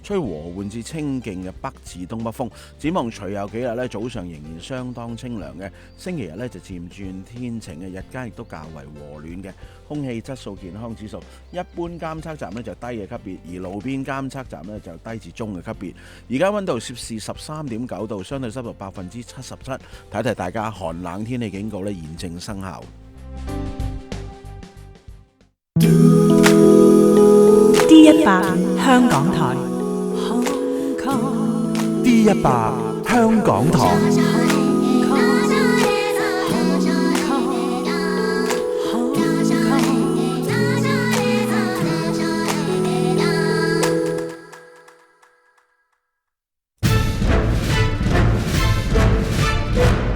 吹和緩至清勁嘅北至東北風。展望隨後幾日咧，早上仍然相當清涼嘅，星期日咧就漸轉天晴嘅，日間亦都較為和暖嘅。空氣質素健康指數，一般監測站咧就低嘅級別，而路邊監測站咧就低至中嘅級別。而家溫度攝氏13.9度，相對濕度77%。提提大家，寒冷天氣警告咧現正生效。D100香港台，D100香港台。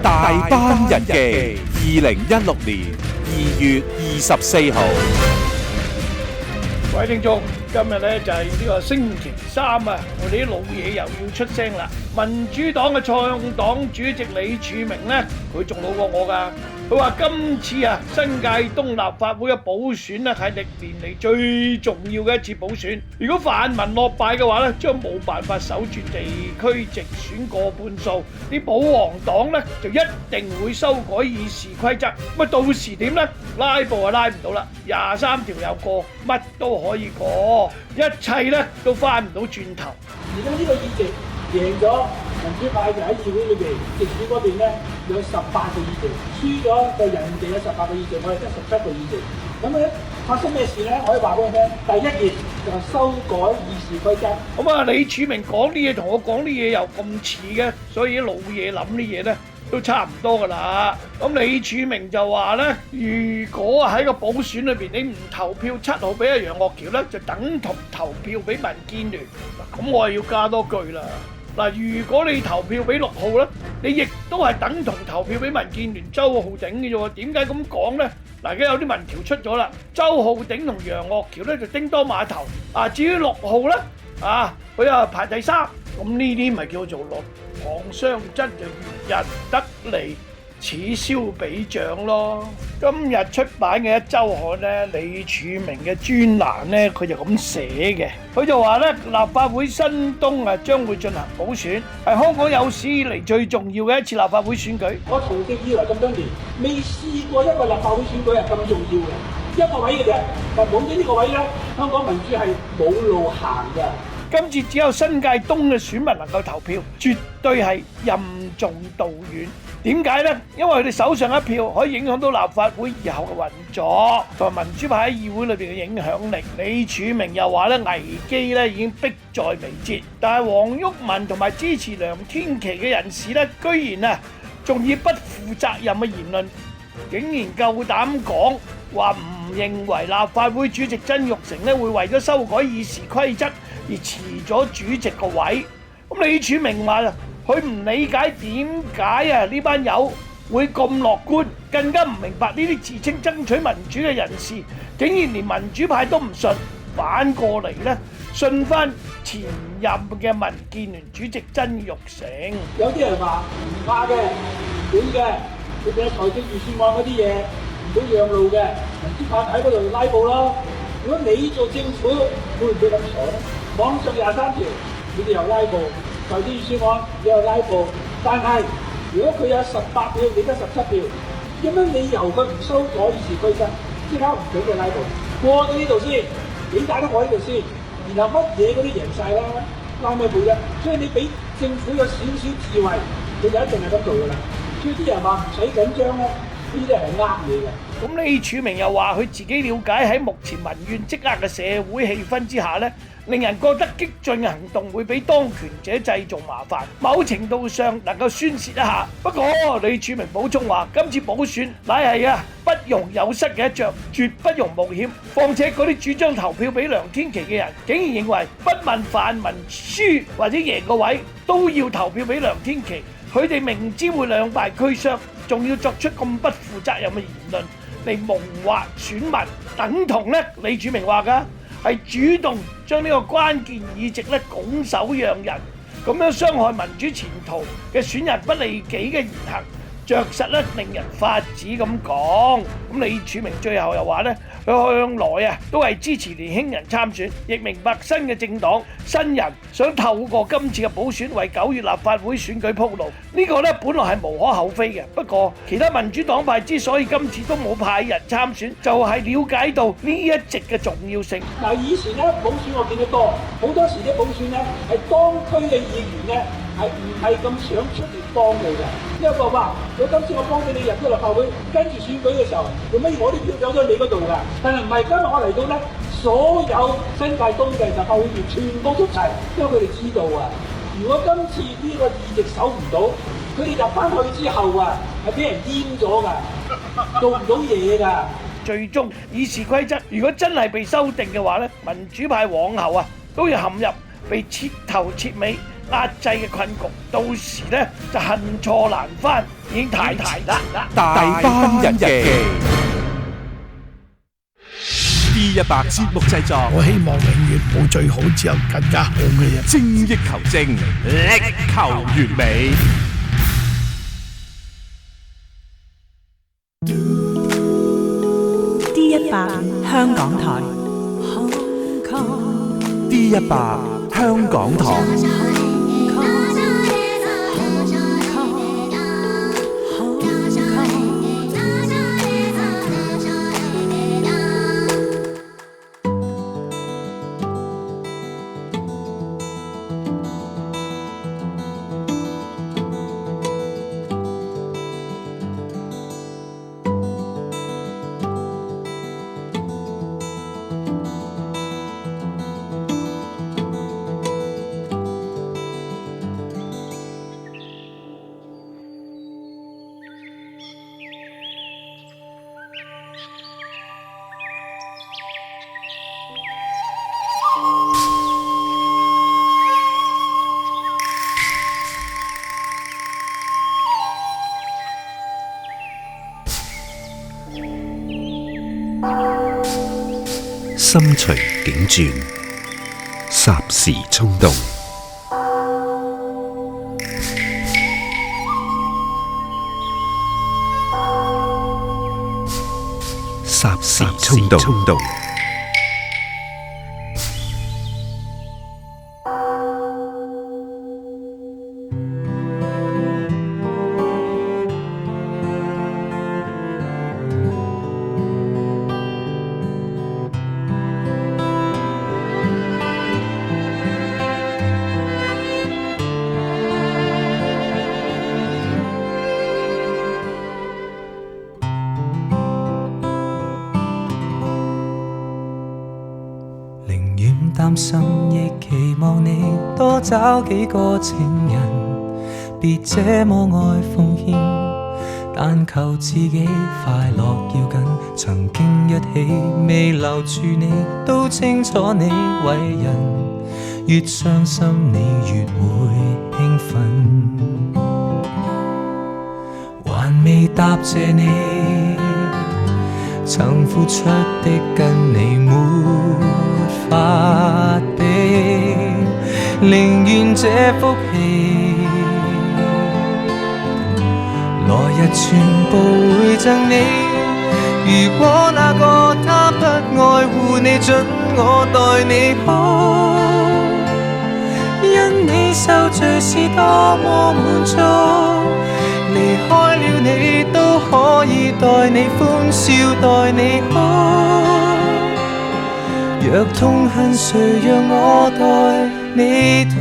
大班日記，2016年2月24號。各位聽眾，今日咧就係呢個星期三啊！我哋啲老嘢又要出聲啦。民主黨嘅創黨主席李柱銘咧，佢仲老過我㗎。佢話今次啊，新界東立法會嘅補選咧，係歷年嚟最重要嘅一次補選。如果泛民落敗嘅話咧，將冇辦法守住地區直選過半數。啲保皇黨咧就一定會修改議事規則。咁啊，到時點咧？拉布啊拉唔到啦，23條又過，乜都可以過，一切咧都翻唔到轉頭。而家呢個議席贏咗，民主派就喺議會裏邊直選嗰邊咧有18個議席，輸咗就人哋有18個議席，我哋得17個議席。咁咧發生咩事咧？可以話俾你聽，第一件就係修改議事規則。咁啊，李柱銘講啲嘢同我講啲嘢又咁似嘅，所以老嘢諗啲嘢咧都差唔多噶啦。咁李柱銘就話咧，如果喺個補選裏邊你唔投票7號俾阿楊岳橋咧，就等同投票俾民建聯。咁我係要加多句啦。嗱，如果你投票俾6號咧，你亦都係等同投票俾民建聯周浩鼎嘅啫喎。點解咁講咧？嗱，而家有啲民調出咗啦，周浩鼎同楊岳橋咧就叮當碼頭。啊，至於6號咧，佢啊排第3。咁呢啲咪叫做鷸蚌相爭，就如日得利，此消彼長咯。今日出版嘅一週刊咧，李柱銘嘅專欄咧，佢就咁寫嘅。佢就話咧，立法會新東啊將會進行補選，係香港有史以嚟最重要嘅一次立法會選舉。我從政以來咁多年，未試過一個立法會選舉係咁重要嘅，一個位嘅啫。但冇咗呢個位咧，香港民主係冇路行㗎。今次只有新界東嘅選民能夠投票，絕對係任重道遠。點解呢？因為佢哋手上一票可以影響到立法會以後嘅運作，同埋民主派喺議會裏邊嘅影響力。李柱銘又話咧，危機咧已經迫在眉睫。但係黃毓民同埋支持梁天琦嘅人士咧，居然仲以不負責任嘅言論，竟然夠膽講話唔認為立法會主席曾鈺成咧會為咗修改議事規則而辭咗主席個位。咁李柱銘話佢唔理解點解呢班友會咁樂觀，更加唔明白呢啲自稱爭取民主嘅人士，竟然連民主派都唔信，反過嚟咧信翻前任嘅民建聯主席曾鈺成。有啲人話唔怕嘅，會嘅，佢哋財政預算案嗰啲嘢唔會讓路嘅，民主派喺嗰度拉布咯。如果你做政府，會唔會咁傻咧？網上23條，你哋又拉布。財政預算案你又拉布，但係如果佢有18票，你得17票，有乜理由佢唔修改議事規則，即刻唔俾佢拉布？過到呢度先，點解都過呢度先，然後乜嘢嗰啲贏晒啦，拉咩布啫？所以你俾政府有少少智慧，佢就一定係咁做噶啦。所以啲人話唔使緊張咧，呢啲係呃嘢嘅。咁李柱銘又話佢自己了解喺目前民怨積壓嘅社會氣氛之下咧，令人覺得激進嘅行動會俾當權者製造麻煩，某程度上能夠宣泄一下。不過李柱銘補充話，今次補選乃係不容有失嘅一仗，絕不容冒險。況且嗰啲主張投票俾梁天琦嘅人，竟然認為不問泛民輸或者贏個位都要投票俾梁天琦，佢哋明知會兩敗俱傷，仲要作出咁不負責任嘅言論嚟蒙惑選民，等同咧李柱銘話㗎係主動將呢個關鍵議席拱手讓人，咁樣傷害民主前途嘅損人不利己嘅言行，着實令人髮指咁講。咁李柱銘最後又話佢向來啊都係支持年輕人參選，亦明白新嘅政黨、新人想透過今次嘅補選為9月立法會選舉鋪路。呢個呢，本來係無可厚非嘅，不過其他民主黨派之所以今次都冇派人參選，就係了解到呢一席嘅重要性。嗱，以前咧補選我見得多，好多時啲補選咧係當區嘅議員咧係唔係咁想出嚟幫你嘅，因為話我今次我幫咗你入咗立法會，跟住選舉嘅時候，做乜我啲票走咗你嗰度㗎？但係唔係今日我嚟到咧，所有新界東嘅立法會議員全部出齊，因為佢哋知道啊，如果今次呢個議席守唔到，佢哋入翻去之後啊，係俾人閹咗㗎，做唔到嘢㗎。最終議事規則如果真係被修訂嘅話咧，民主派往後啊都要陷入被徹頭徹尾壓制嘅困局，到時咧就恨錯難返，已經太遲啦！大班日記 D100 節目製作，我希望永遠冇最好，只有更加好嘅嘢。精益求精，力求完美。D100 香港台。D100 香港台。心隨境轉，霎時衝動。霎時衝動。擔心亦期望你多找幾個情人，別這麼愛奉獻，但求自己快樂要緊。曾經一起未留住你，都清楚你為人，越傷心你越會興奮。還未答謝你，曾付出的跟你沒法比，寧願這福氣來日全部會贈你。如果那個他不愛護你，准我待你好，因你受罪是多麼滿足，離開了你都可以待你歡笑，待你好。若痛恨誰讓我代你痛。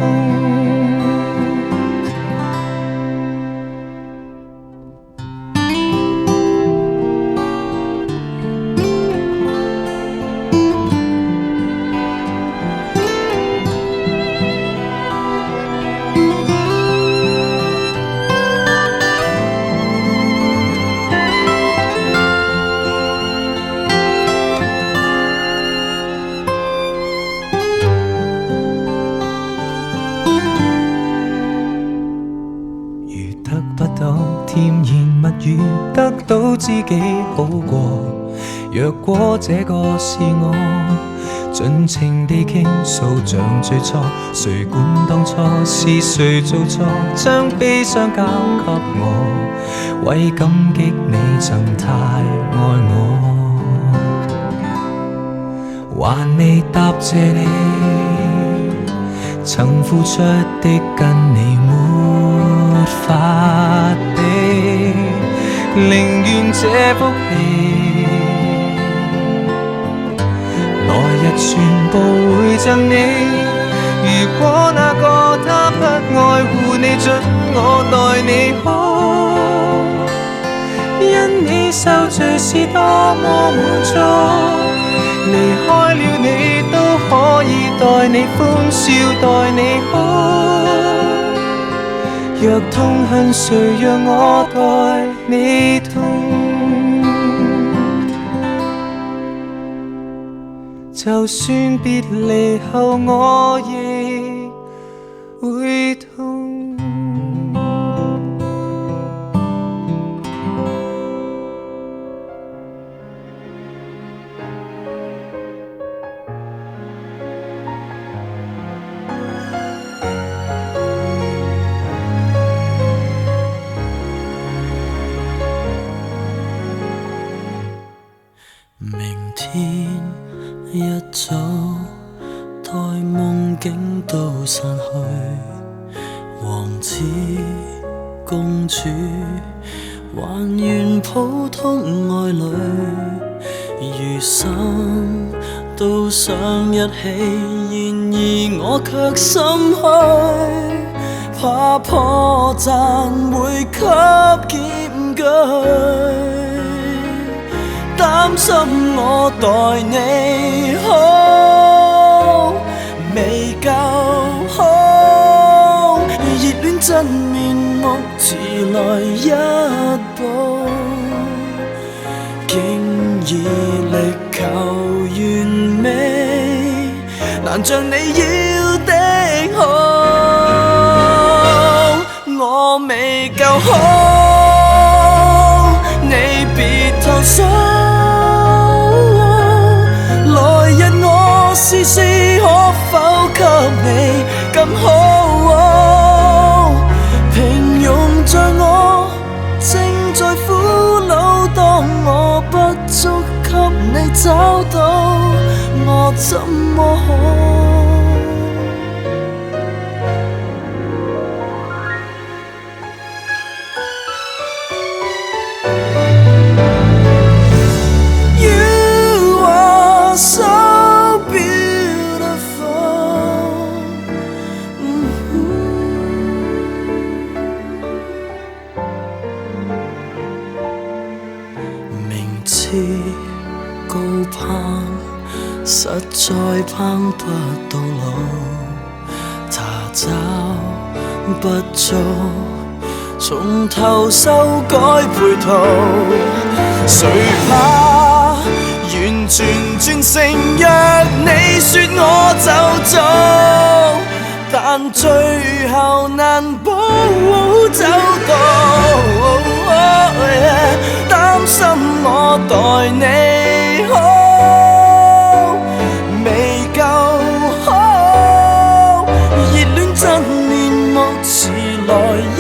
甜言蜜語得到知己好過，若果這個是我，盡情地傾訴像最初，誰管當初是誰做錯，將悲傷交給我，為感激你曾太愛我。還未答謝你，曾付出的跟你沒法比，寧願這福氣來日全部會贈你。如果那個他不愛護你，准我待你好，因你受罪是多麼滿足，離開了你都可以待你歡笑，待你好。若痛恨誰讓我代你痛，就算別離後我亦會痛。明天一早，待夢境都散去，王子公主還原普通愛侶，餘生都想一起，然而我卻心虛，怕破綻會給檢舉。擔心我待你好未夠好，熱戀真面目遲來一步，竟已力求完美，難像你要的好，我未夠好，你別投訴。試試可否給你更好，平庸像我正在苦惱，當我不足給你找到，我怎麼好高攀，實在攀不到路，查找不足，從頭修改配套，誰怕完全轉成若你說我就做，但最後難保找到，擔心我待你好未夠好，熱戀真面目遲來一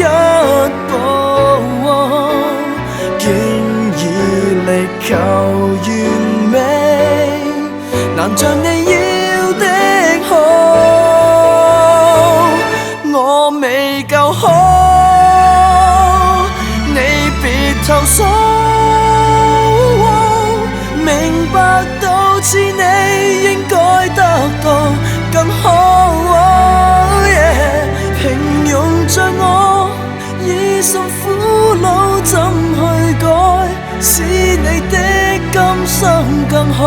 步，竟已力求完美，難像你要的好，我未夠好，你別投訴。明白到似你應該得到更好，平庸像我已受苦惱，怎去改，使你的今生更好，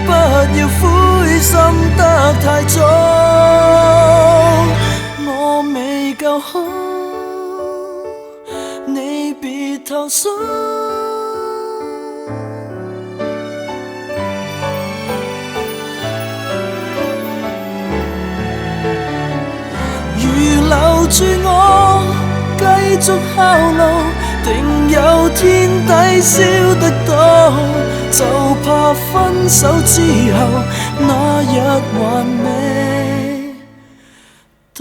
不要灰心得太早，我未夠好，你別投訴。留住我，繼續效勞，定有天抵消得到，就怕分手之後那日還未到。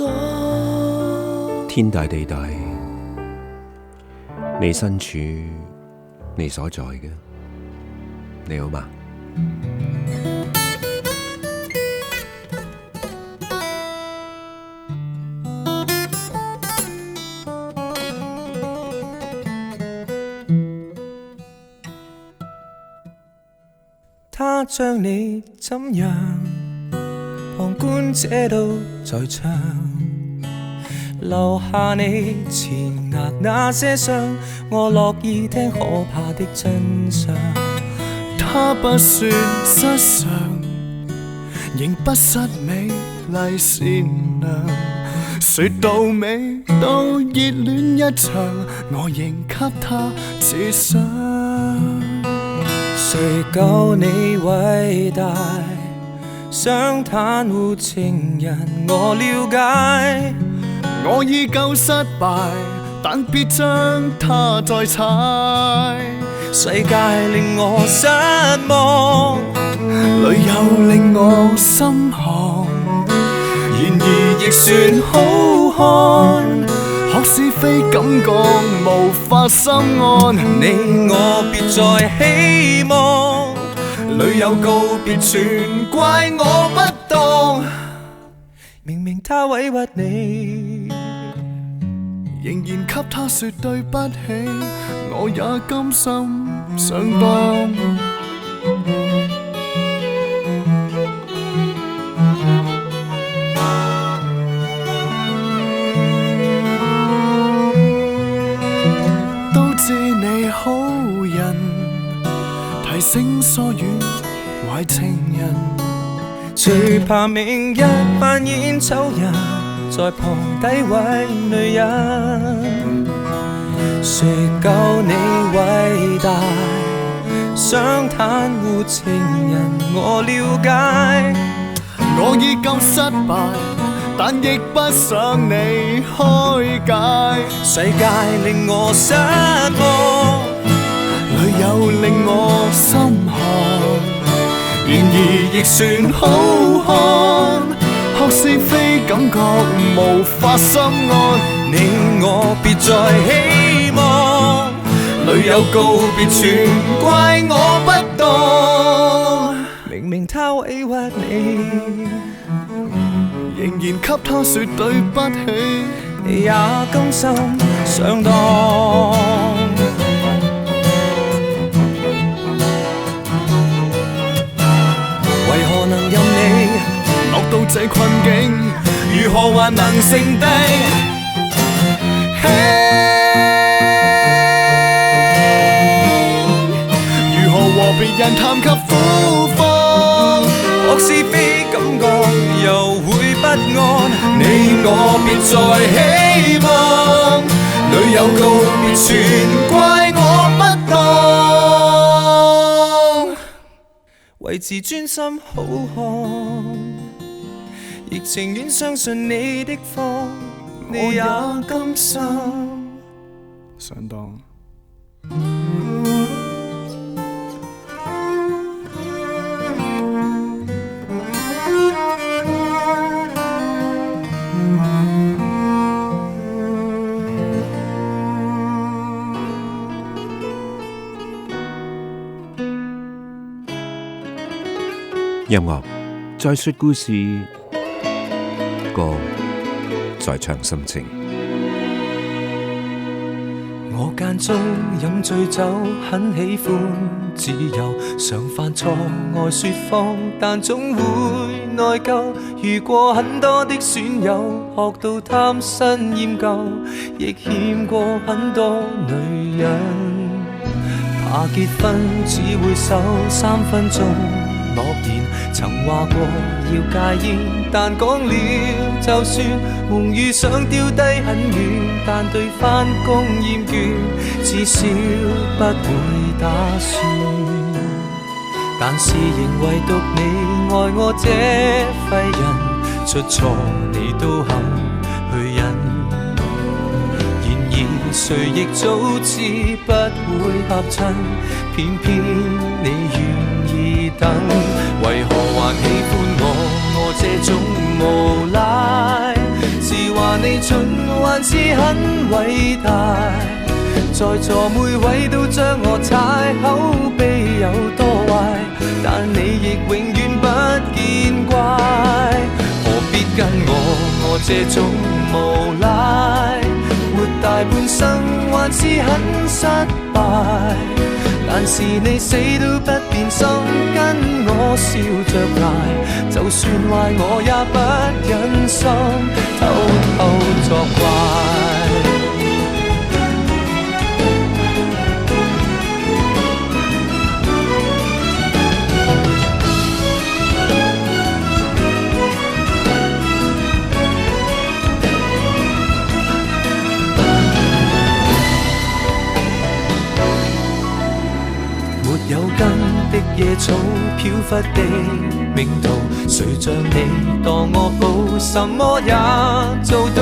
天大地大，你身處你所在嘅，你好嗎？他將你怎樣，旁觀者都在場，留下你前額那些傷，我樂意聽可怕的真相。他不算失常，仍不失美麗善良。說到尾都熱戀一場，我仍給他設想。誰夠你偉大？想袒護情人，我了解。我已夠失敗，但別將他再踩。世界令我失望，旅遊令我心寒，然而亦算好看。學是非感覺無法心安，你我別再希望，旅遊告別全怪我不當。明明他委屈你，仍然給他說對不起，我也甘心上當。都知你好人，提醒疏遠壞情人，最怕明日扮演醜人，在旁詆毀女人。誰夠你偉大？想袒護情人，我了解。我已夠失敗，但亦不想你開解。世界令我失望，旅遊令我心寒，然而亦算好看。學是非感覺無法心安，你我別再希望，旅遊告別全怪我不當。明明他委屈你，仍然給他說對不起，你也甘心上當。為何能任你落到這困境，如何還能剩低？如何和別人談及苦況？學是非感覺又會不安，你我別再希望，旅遊告別全怪我不當。為自尊心好看，亦情願相信你的謊，你也甘心上當。音樂在說故事，歌在唱心情。我間中飲醉酒，很喜歡自由，常犯錯愛說謊，但總會內疚。遇過很多的損友，學到貪新厭舊，亦欠過很多女人。怕結婚只會守3分鐘諾言，曾話過要戒煙，但講了就算。夢與想丟低很遠，但對返工厭倦，至少不會打算。但是仍唯獨你愛我這廢人，出錯你都肯去忍。然而誰亦早知不會合襯，偏偏你願意等。為何還喜歡我這種無賴？是話你蠢還是很偉大？在座每位都將我踩，口碑有多壞，但你亦永遠不見怪。何必跟我這種無賴？活大半生還是很失敗，但是你死都不變心，跟我笑着捱，就算壞我也不忍心偷偷作怪。有根的野草飄忽的命途，誰像你當我好，什麼也做到，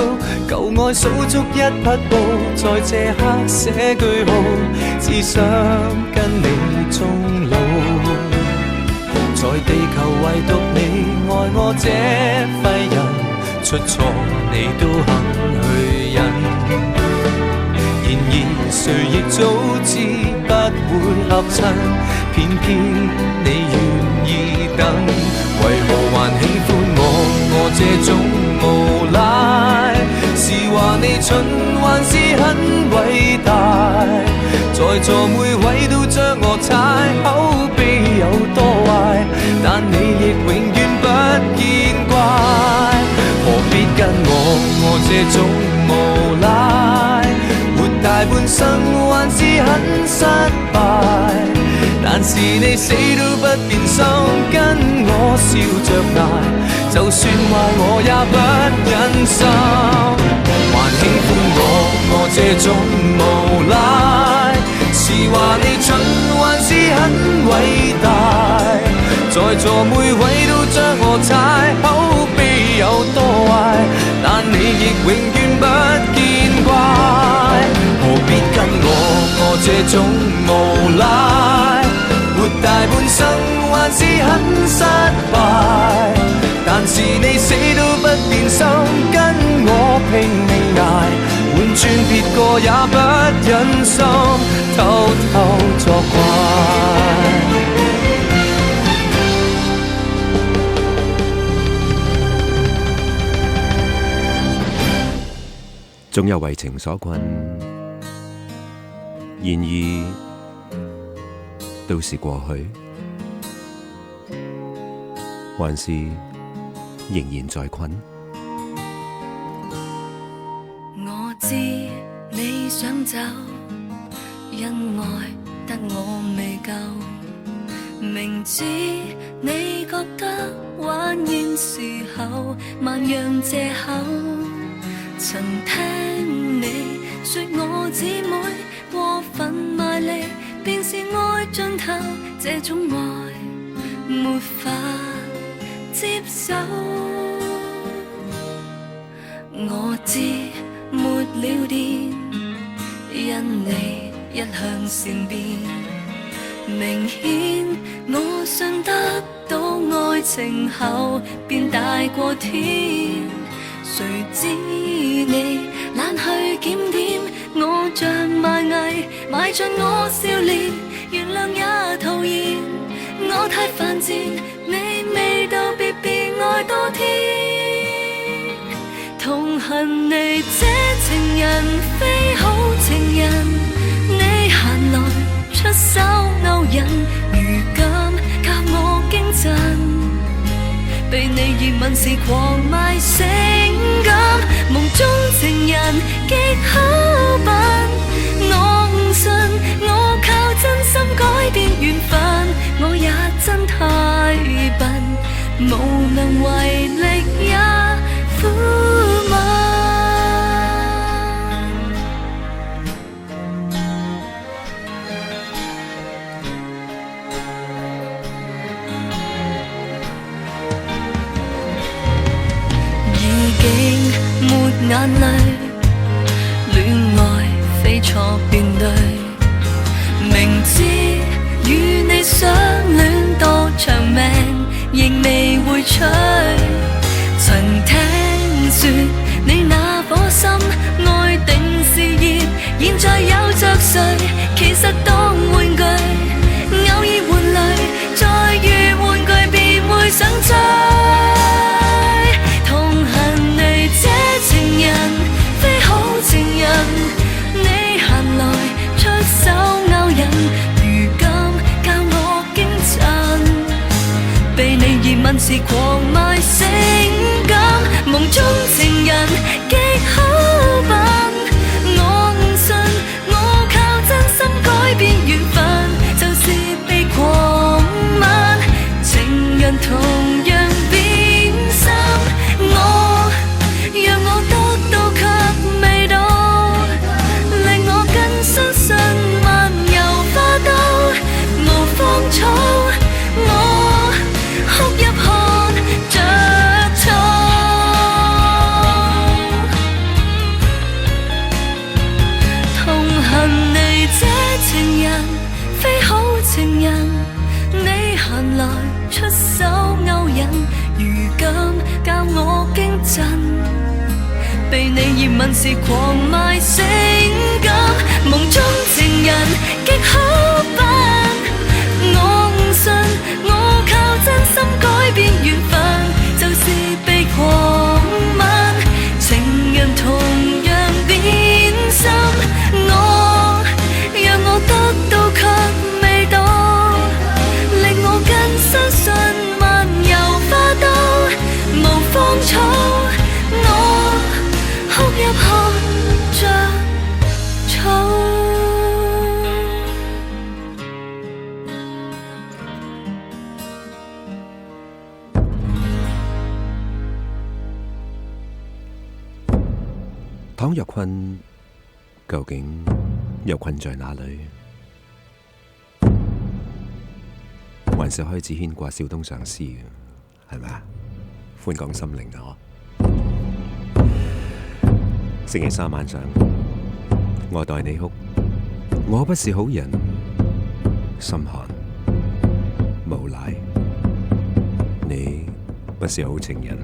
舊愛數足一匹布，在這刻寫句號，只想跟你終老。在地球唯獨你愛我這廢人，出錯你都肯去忍。然而誰亦早知不會合襯，偏偏你願意等，為何還喜歡我這種無賴？是話你蠢還是很偉大？在座每位都將我踩，口碑有多壞，但你亦永遠不見怪。何必跟我這種無賴？大半生還是很失敗，但是你死都不變心，跟我笑着捱，就算壞我也不忍心。還喜歡我這種無賴，是話你蠢還是很偉大？在座每位都將我踩，口碑有多壞，但你亦永遠不見怪。何必跟我這種無賴，活大半生還是很失敗，但是你死都不變心，跟我拼命捱，換轉別個也不忍心偷偷作怪。總有為情所困，然而都是過去，還是仍然在困。我知你想走，因愛得我未夠，明知你覺得玩厭時候，萬樣藉口。曾聽你說我姊妹過分賣力，便是愛盡頭，這種愛沒法接受。我知沒了電，因你一向善變，明顯我信得到愛情後便大過天。誰知你懶去檢點，我像賣藝賣盡我笑臉，原諒也徒然。我太犯賤，你未到別別愛多天。同行你這情人非好情人，你閒來出手勾引，如今教我驚震。被你熱吻時狂賣性感，夢中情人極口笨，我誤信我靠真心改變緣分，我也真太笨，無能為力也苦悶。沒眼淚，戀愛非錯便對，明知與你相戀多長命，仍未會吹。曾聽說你那顆心愛定是熱，現在有着誰？其實當玩具，偶爾換淚，再遇玩具便會想追。情人非好情人，你閒來出手勾引，如今出手勾引，如今教我驚震。被你熱吻時狂賣性感，夢中情人極好扮。我誤信，我靠真心改變緣分，就是被狂吻。情人同樣變心，讓我得到卻未到，令我更相信漫遊花都無芳草。我哭泣看着草。倘若困，究竟又困在哪裏？還是開始牽掛少東上司嘅，係咪啊？寬廣心靈啊！星期三晚上，我代你哭，我不是好人，心寒無賴，你不是好情人。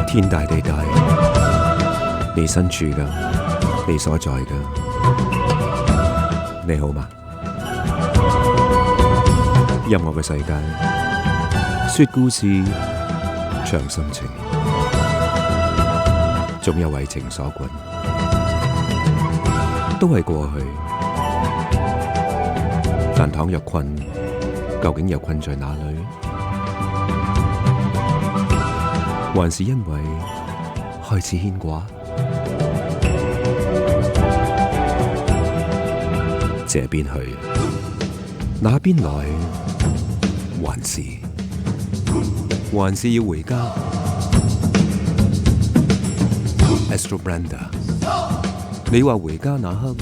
天大地大，你身處噶，你所在噶，你好嗎？音樂嘅世界，說故事，唱心情，總有為情所困，都係過去。但倘若困，究竟又困在哪裏？還是因為開始牽掛？這邊去，那邊來，還是要回家。Astro Branda， 你話回家那刻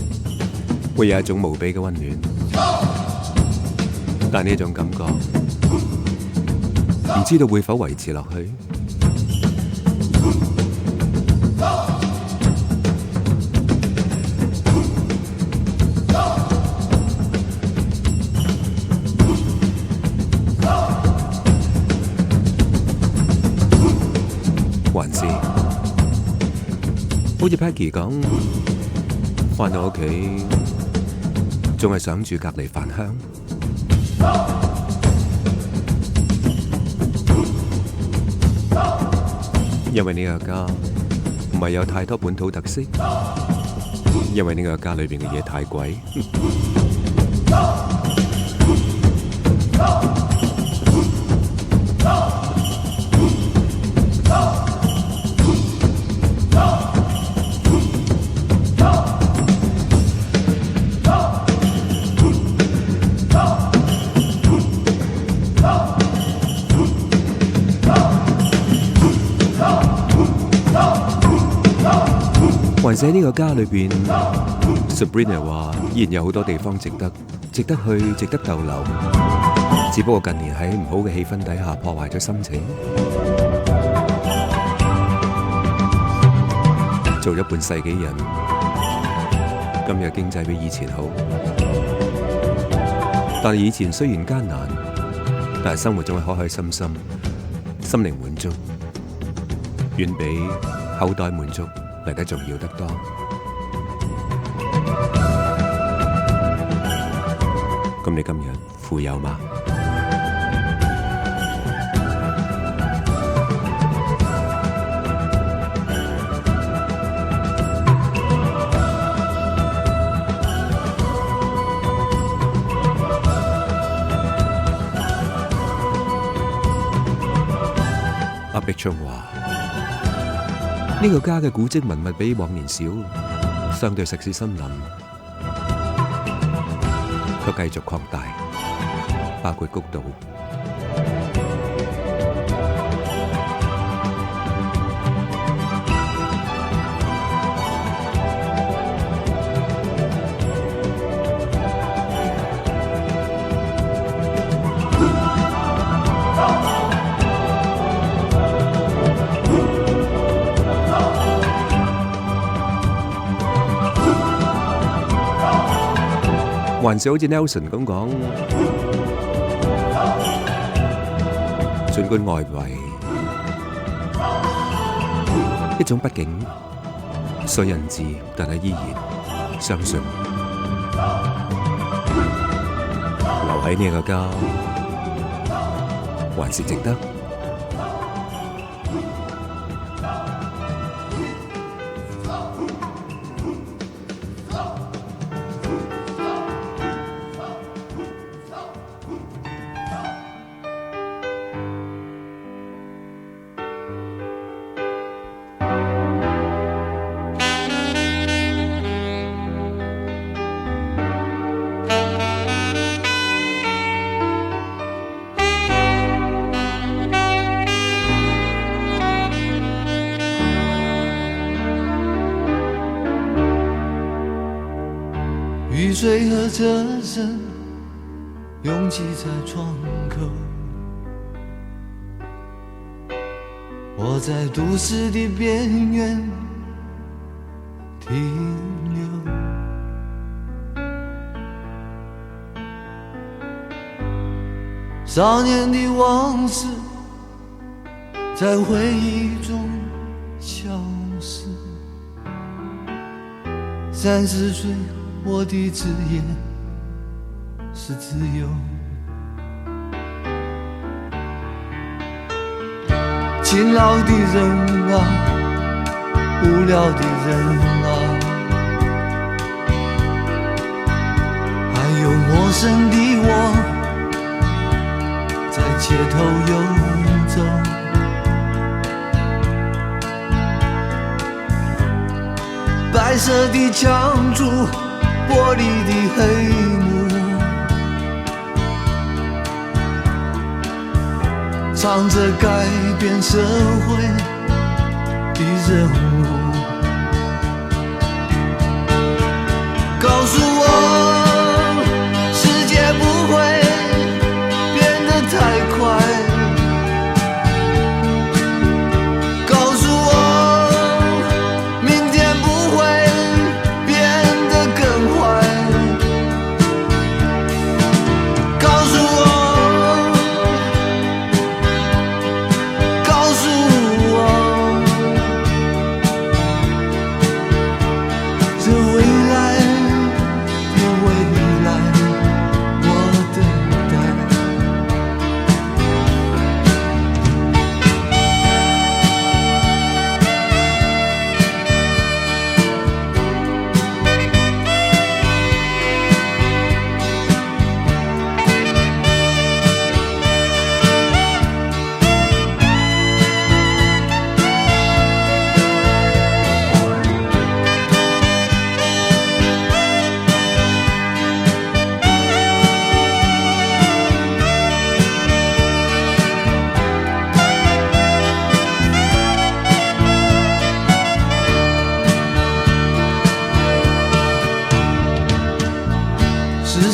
會有一種無比嘅溫暖。但呢種感覺唔知道會否維持落去。還是好似 Peggy 講，返到屋企仲係想住隔離飯香。因為呢個家唔係有太多本土特色，因為呢個家裏邊嘅嘢太貴。或者呢個家裏邊 ，Sabrina 話依然有好多地方值得去、值得逗留。只不過近年喺唔好嘅氣氛底下破壞咗心情。做咗半世紀人，今日經濟比以前好，但係以前雖然艱難，但係生活仲係開開心心，心靈滿足，遠比口袋滿足嚟得重要得多。咁你今日富有嗎？阿碧聰話：呢個家嘅古蹟文物比往年少，相對石屎森林卻繼續擴大，包括谷道。還是好似 Nelson 咁講，儘管外圍一種畢竟雖人知，但係依然相信留喺呢個家還是值得。雨水和车声拥挤在窗口，我在都市的边缘停留，少年的往事在回忆中消失，30岁我的职业是自由，勤劳的人啊，无聊的人啊，还有陌生的我，在街头游走，白色的墙柱，玻璃的黑幕，唱着改变社会的任务，告诉我世界不会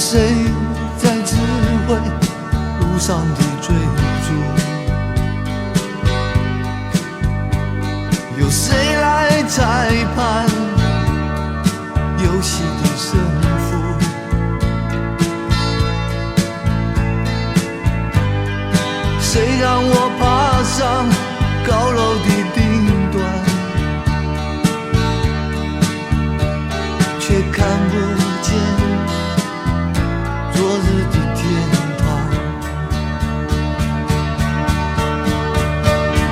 谁在指挥路上的追逐？有谁来裁判游戏的胜负？谁让我爬上高楼的顶端，却看不见昨日的天堂？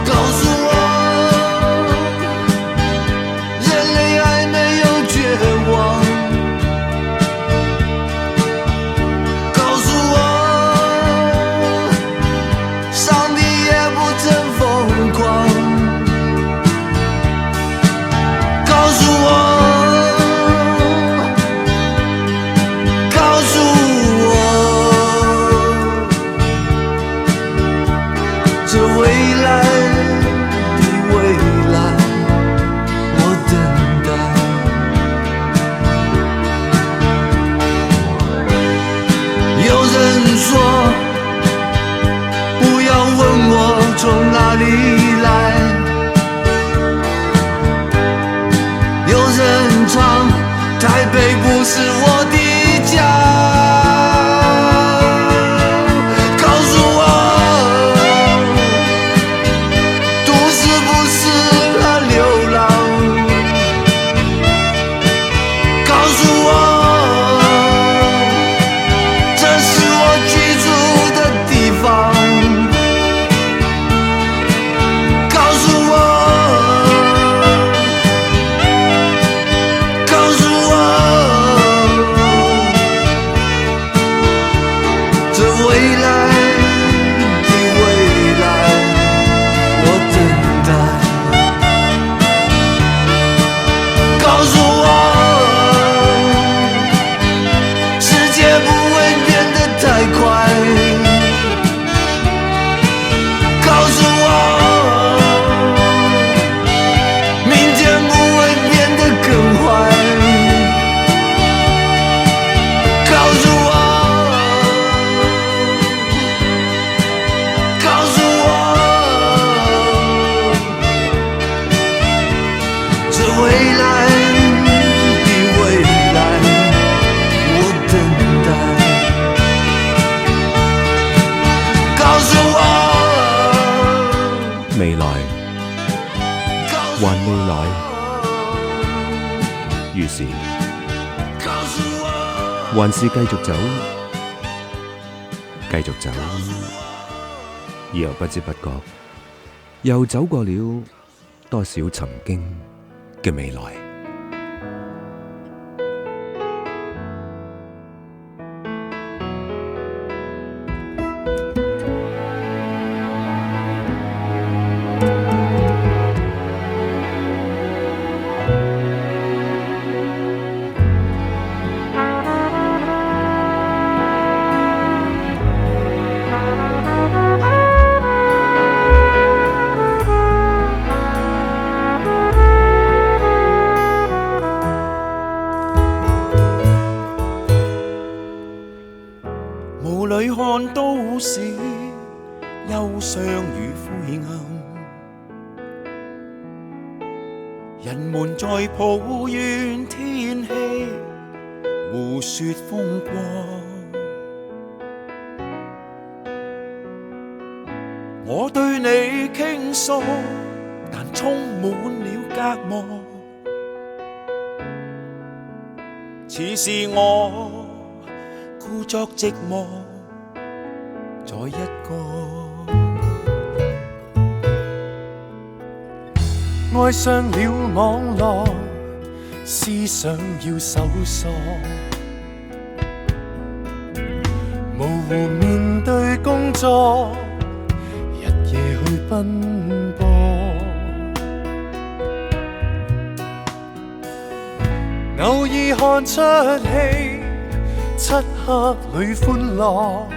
告诉我，人类还没有绝望。告诉我，上帝也不曾疯狂。告诉我，告诉我，这未来的未来，我等待。有人说，不要问我从哪里来。有人唱，台北不是我的家。告诉我，都市不适合流浪。告诉我，这是我居住的地方。告诉我，告诉我，这未来的未来，我等待。告诉我，世界不会变得太快。告诉我，明天不会变得更坏。告诉我，告诉我，这未来的未来，我等待。告诉我，未來還未來，於是還是繼續走，繼續走，然後不知不覺又走過了多少曾經嘅未來。霧裏看都市憂傷與灰暗，人們在抱怨天氣，胡說風光。我對你傾訴，但充滿了隔膜，似是我故作寂寞，在一個愛上了網絡，思想要搜索，模糊面對工作，日夜去奔波，偶爾看出戲，漆黑裏歡樂，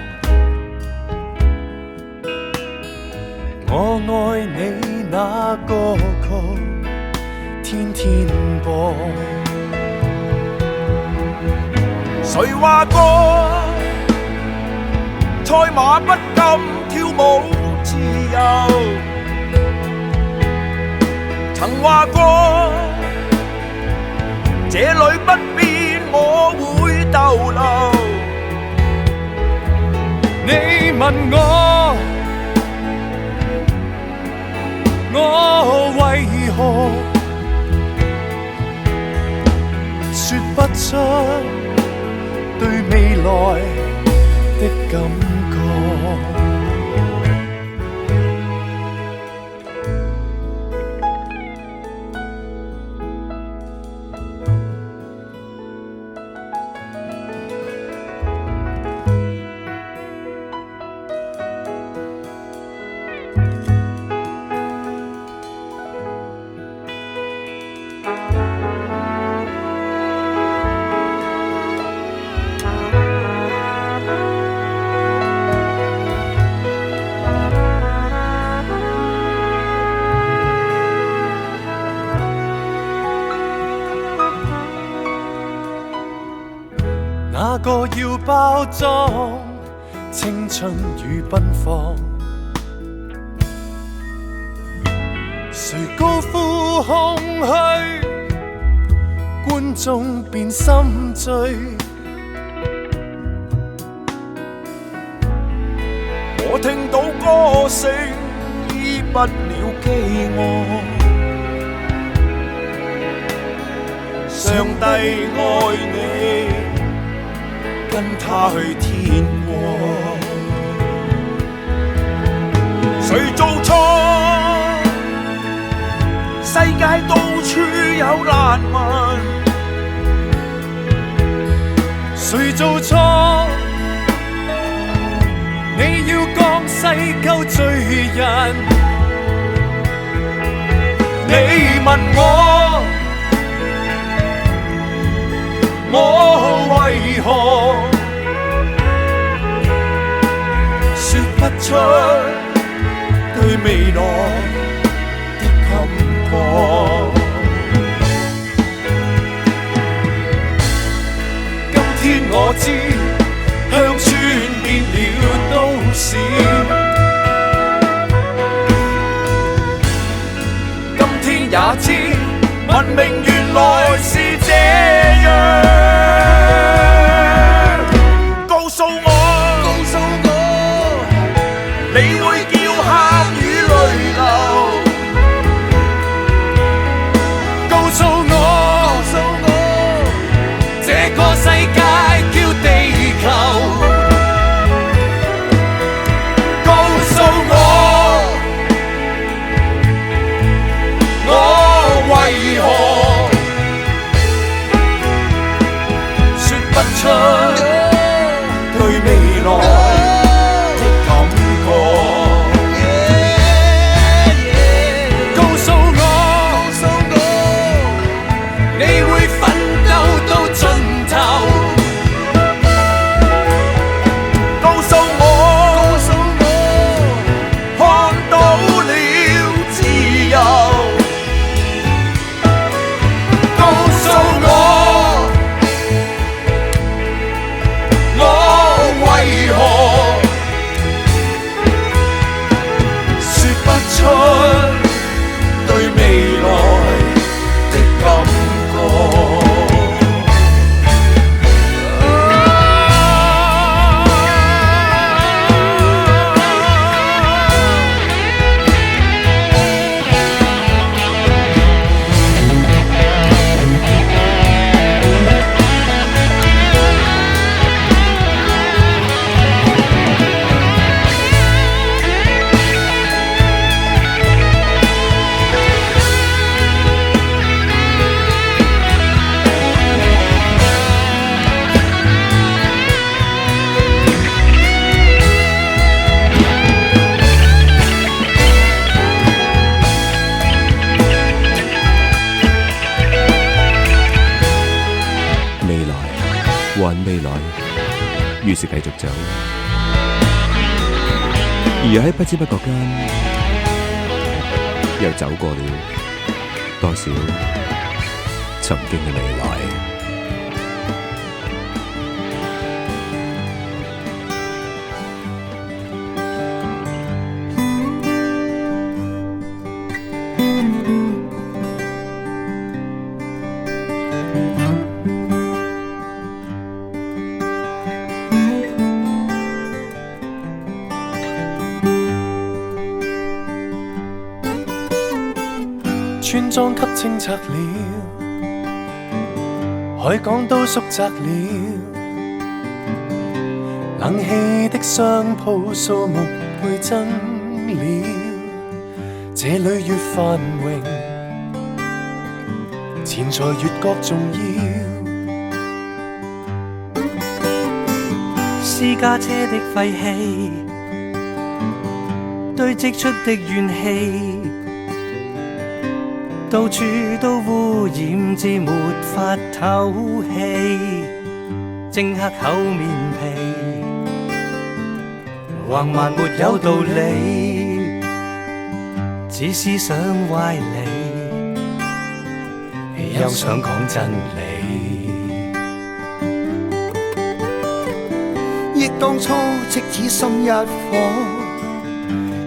我愛你那歌曲天天播，誰誰話過賽馬不禁跳舞自由？曾話過這裏不變，我會逗留。你問我為何說不出對未來的感覺？那個要包裝青春與奔放，誰高呼空虛，觀眾便心醉。我聽到歌聲醫不了飢餓，上帝愛你，跟他去天國。誰做錯？世界到處有難民。誰做錯？你要降世救罪人。你問我為何說不出對未來的感覺？今天我知鄉村變了都市，今天也知文明原來是這樣。告訴我，你會叫喊與淚流。告訴我，這個世界叫地球。告訴我為何說不出對未來的感覺？告訴我，你會奮鬥到盡頭。告訴我，看到了自由。告訴我為何說不出對未來的感覺？還未來，於是繼續走，而喺不知不覺間，又走過了多少曾經嘅未來。裝給清拆了，海港都縮窄了，冷氣的商鋪數目倍增了，這裏越繁榮，錢財越覺重要。私家車的廢氣堆積出的怨氣，到處都污染至沒法透氣，政客厚面皮，橫蠻沒有道理，只思想歪理，又想講真理。憶當初赤子心一顆，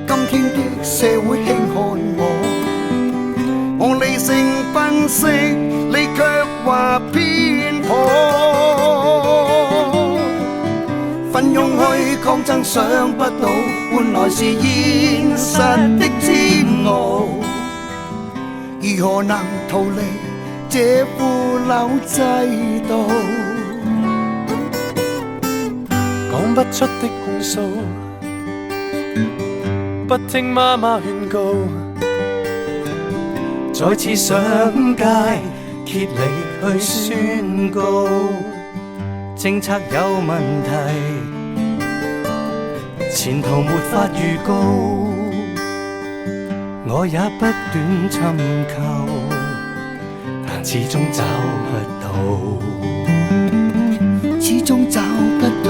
今天的社會輕看我理性分析，你卻話偏頗，奮勇去抗爭，想不到換來是現實的煎熬，如何能逃離這腐朽制度？講不出的控訴，不聽媽媽勸告，再次上街竭力去宣告，政策有問題，前途沒法預告，我也不斷尋求，但始終找不到，始終找不到。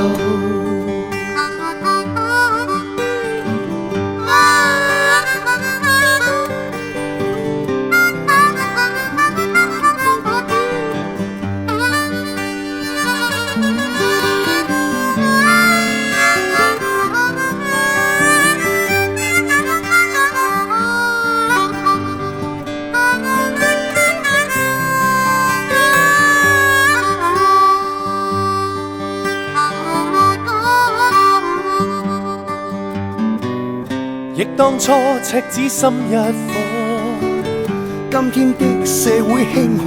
亦當初赤子心一顆，今天的社會輕看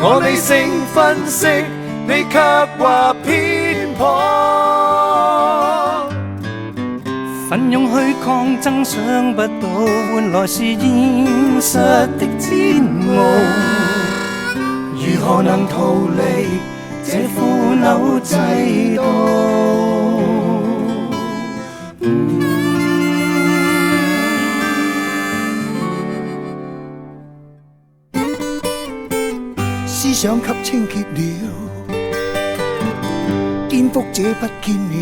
我理性分析，你卻話偏頗，奮勇去抗爭，想不到換來是現實的煎熬，如何能逃離這腐朽制度？思想給清潔了，顛覆者不見了，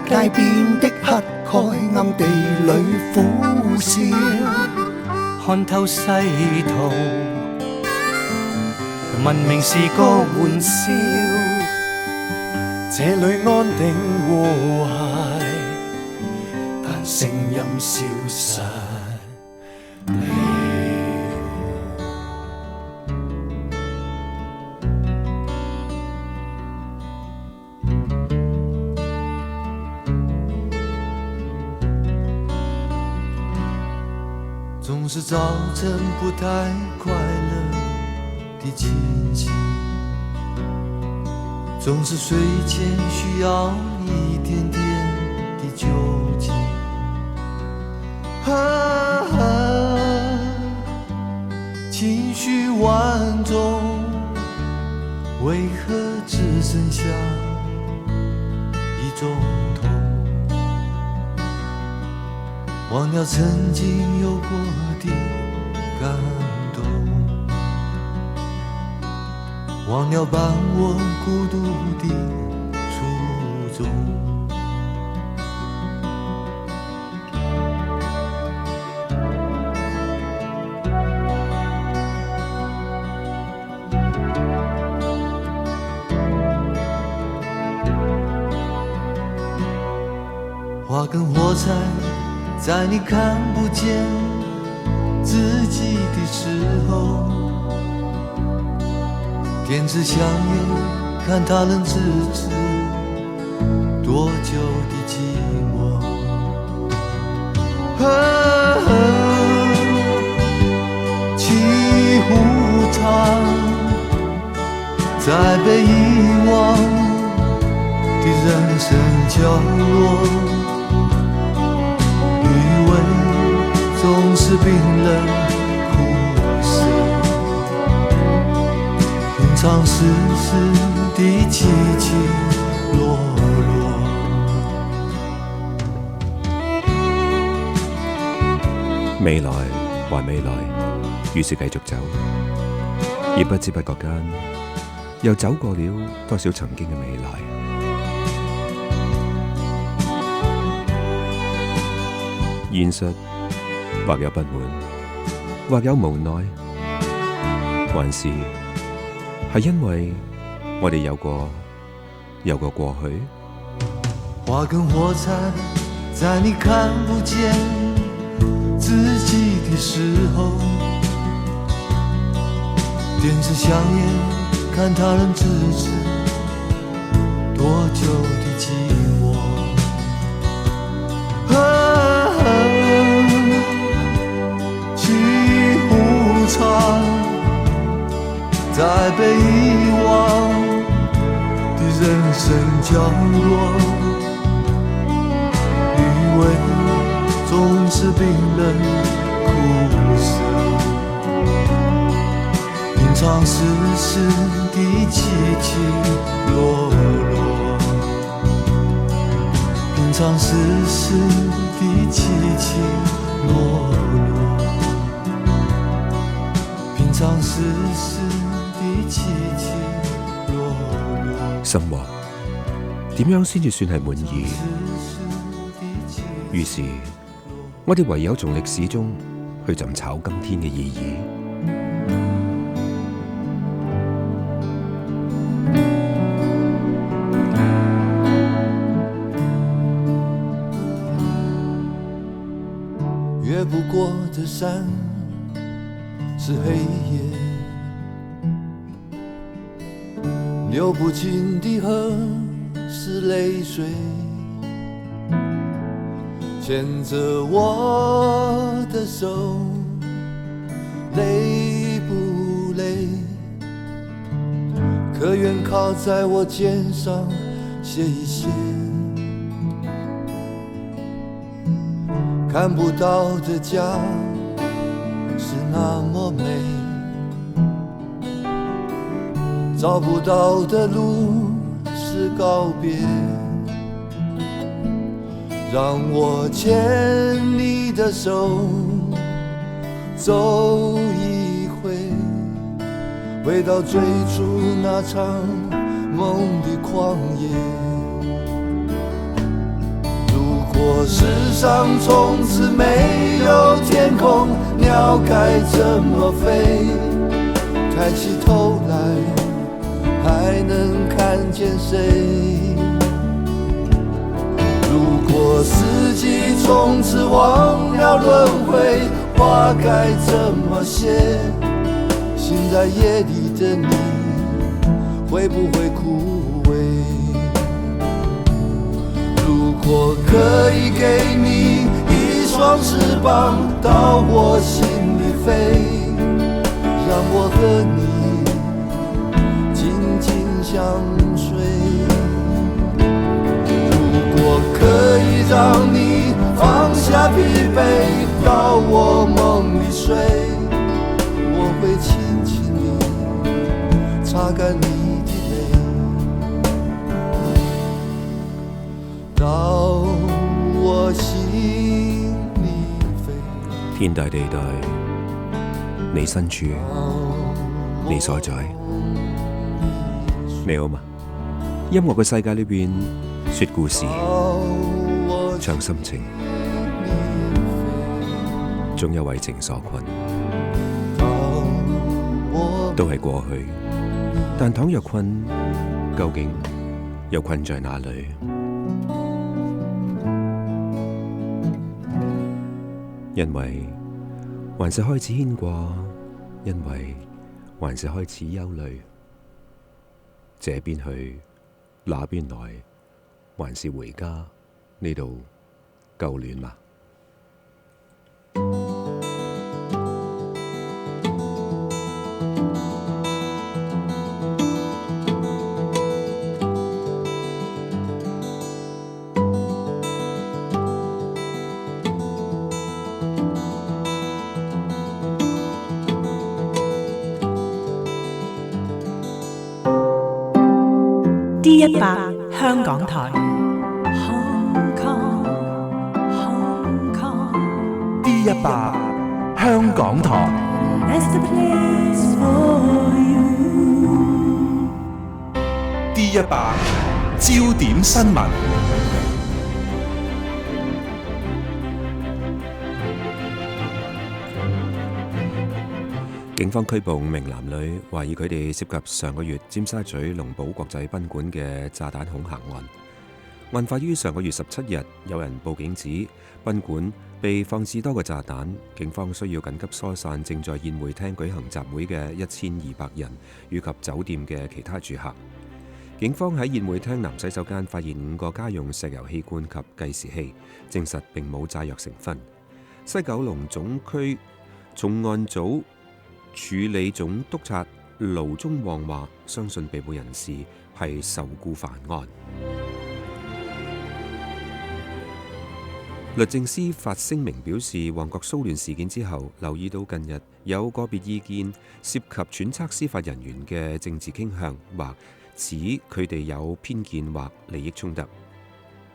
街邊的乞丐暗地裏苦笑，看透世途，文明是個玩笑，這裏安定和諧，但聲音消失。总是造成不太快乐的情景，总是睡前需要一点点的酒精。情绪万种，为何只剩下一种痛？忘了曾经有过的感动，忘了伴我孤独的初衷。花跟火柴在你看不见自己的时候，点支香烟，看它能支持多久的寂寞。骑虎场，在被遗忘的人生角落，余味总是冰冷苦涩，品尝世事的起起落落。未來還未來，於是繼續走，而不知不覺間，又走過了多少曾經嘅未來。現實或有不滿，或有無奈，還是係因為我哋有過過去。花跟火柴，在你看不見自己的時候，點支香煙，看他人咫尺多久的寂寞。騎虎場，在被遺忘的人生角落，餘味總是冰冷苦澀，品嘗世事的起起落落，品嘗世事的起起落落，品嘗世事的起起落落。生活點樣先至算係滿意？於是我哋唯有從歷史中去尋找今天嘅意義。越不過的山是黑夜，流不盡的河是淚水，牽着我的手，累不累？可願靠在我肩上歇一歇？看不到的家是那麼美，找不到的路是告別，讓我牽你的手走一回，回到最初那場夢的曠野。如果世上從此沒有天空，鳥該怎麼飛？抬起頭來還能看見誰？如果四季從此忘了輪迴，花該怎麼謝？醒在夜裡的你會不會枯萎？如果可以給你一雙翅膀，到我心裡飛，讓我和你緊緊相隨。如果可以讓你放下疲憊，到我夢裡睡，我會輕輕地擦乾你到我心裡飛。天大地大，你身處，你所在，你好嗎？音樂嘅世界裏邊，說故事，唱心情，總有為情所困，都係過去。但倘若困，究竟又困在哪裏？因為還是開始牽掛，因為還是開始憂慮。這邊去，那邊來，還是回家，呢度夠暖嗎？ D100 香港台。D100 香港台。D100 焦點新聞。警方拘捕5名男女，懷疑佢哋涉及上個月尖沙咀龍堡國際賓館嘅炸彈恐嚇案。案發於上個月17日，有人報警指賓館被放置多個炸彈，警方需要緊急疏散正在宴會廳舉行集會嘅1200人，以及酒店嘅其他住客。警方喺宴會廳南洗手間發現5個家用石油氣罐及計時器，證實並冇炸藥成分。西九龍總區重案組處理總督察盧宗旺話，相信被捕人士係受雇犯案。律政司發聲明表示，旺角騷亂事件之後，留意到近日有個別意見涉及揣測司法人員嘅政治傾向，或指佢哋有偏見或利益衝突。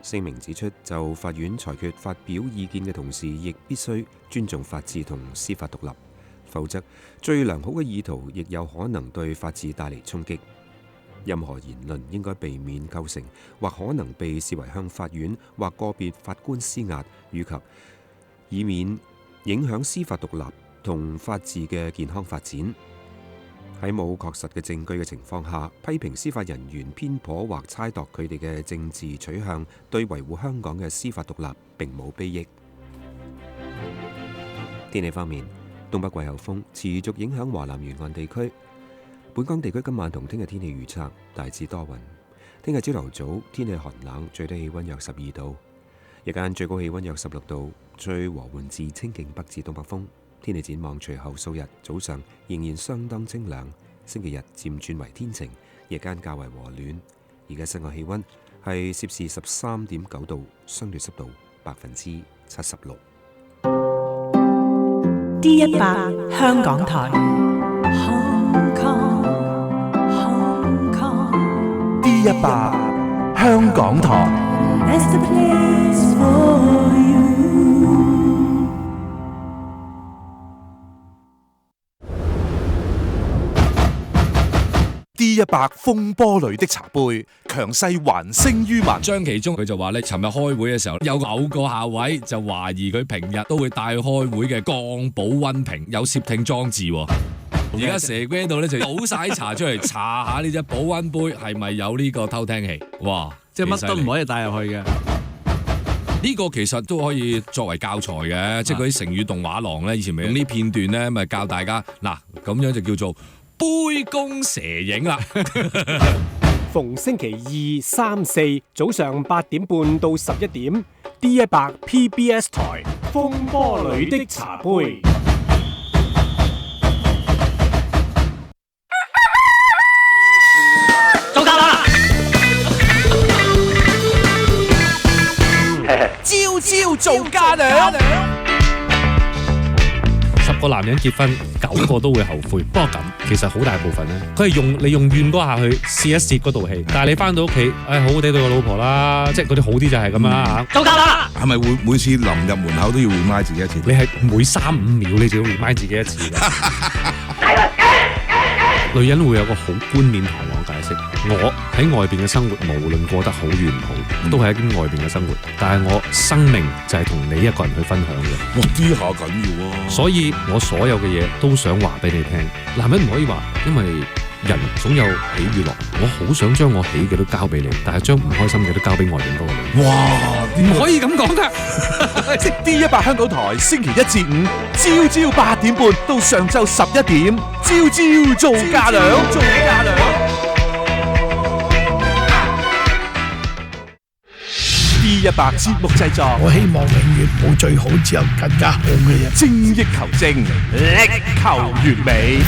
聲明指出，就法院裁決發表意見嘅同時，亦必須尊重法治同司法獨立，否則最良好嘅意圖亦有可能對法治帶嚟衝擊。任何言論應該避免構成或可能被視為向法院或個別法官施壓，以免影響司法獨立同法治嘅健康發展。喺冇確實嘅證據嘅情況下，批評司法人員偏頗或猜度佢哋嘅政治取向，對維護香港嘅司法獨立並冇裨益。天氣方面，東北季候風持續影響華南沿岸地區。本港地區今晚同聽日天氣預測大致多雲，聽日朝頭早天氣寒冷，最低氣溫約12度，日間最高氣溫約16度，吹和緩至清勁北至東北風。天氣展望隨後數日早上仍然相當清涼，星期日漸轉為天晴，日間較為和暖。而家室外氣溫係攝氏13.9度，相對濕度76%。D100 香港台。D100 香港台。D100 風波裏的茶杯，強勢還聲於民。張其中佢就話咧，尋日開會嘅時候，有某個校委就懷疑佢平日都會帶開會嘅鋼保溫瓶有攝聽裝置。而家蛇龜喺度咧就倒晒茶出嚟查下呢隻保溫杯係咪有呢個偷聽器。哇！即係乜都唔可以帶入去嘅。呢個其實都可以作為教材嘅，即係嗰啲成語動畫廊咧，以前咪用呢片段咧，咪教大家嗱咁樣就叫做杯弓蛇影啦。逢星期二、三、四早上8點半到11點 ，D100 PBS 台風波裏的茶杯。做夠啦！朝朝做家娘。10個男人結婚，9個都會後悔。不過咁，其實好大部分咧，佢係利用怨嗰下去泄一泄嗰道氣。但係你翻到屋企，好好地對個老婆啦，即係嗰啲好啲就係咁啦嚇。做夠啦！係咪會每次臨入門口都要 remind 自己一次？你係每3-5秒你就要 remind 自己一次嘅。女人會有個好冠冕堂皇解釋，我喺外邊嘅生活，無論過得好與唔好，都係一啲外邊嘅生活。但係我生命就係同你一個人去分享嘅。哇！呢下緊要啊！所以我所有嘅嘢都想話俾你聽。男人唔可以話，因為人總有喜與樂。我好想將我喜嘅都交俾你，但係將唔開心嘅都交俾外邊嗰個你。哇！唔可以咁講㗎。即 D100 香港台星期一至五朝朝8點半到上晝11點，朝朝做家娘。D100 節目製作，我希望永遠冇最好，只有更加好嘅嘢。精益求精，力求完美。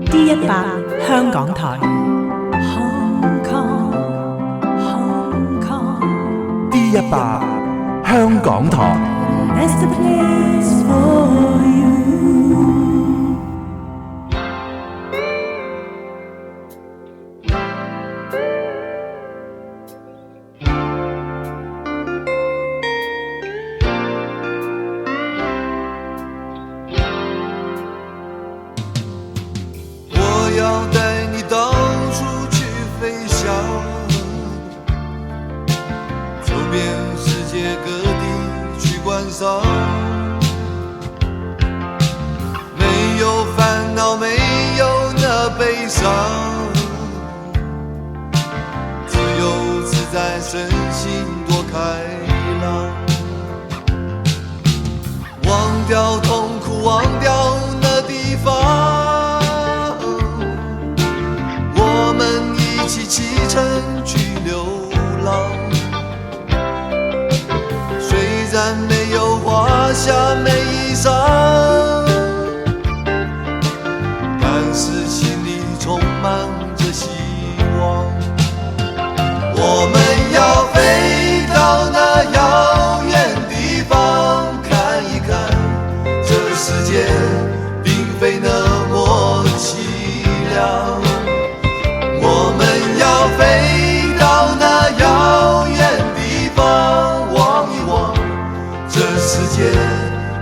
D100 香港台。D100 香港台。遍世界各地去观赏，没有烦恼，没有那悲伤，自由自在，身心多开朗，忘掉痛苦，忘掉那地方，我们一起启程去流浪。虽然没有华厦美衣裳，但是心里充满着希望。我们要飞到那遥远地方，看一看这世界并非那么凄凉。我们要飞到那遥远地方，望一望这世界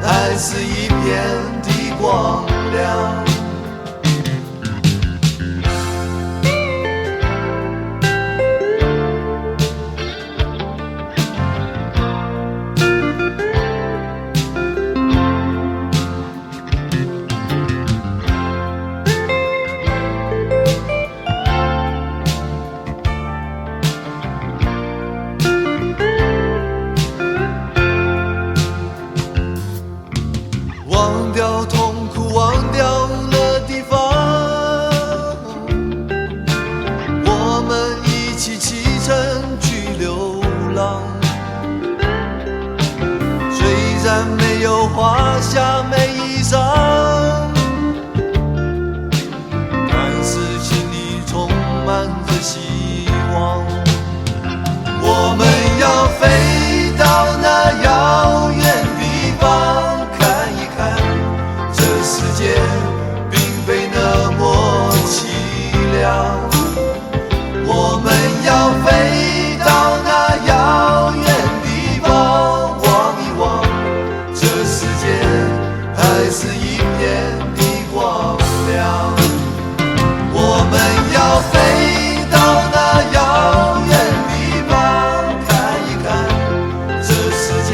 还是一片的光亮。忘掉痛苦，忘掉了地方，我们一起启程去流浪。虽然没有华厦美衣裳，但是心里充满着希望。我们要飞到那遥远地方，世界并非那么凄凉，我们要飞到那遥远地方，望一望这世界还是一片的光亮。我们要飞到那遥远地方，看一看这世界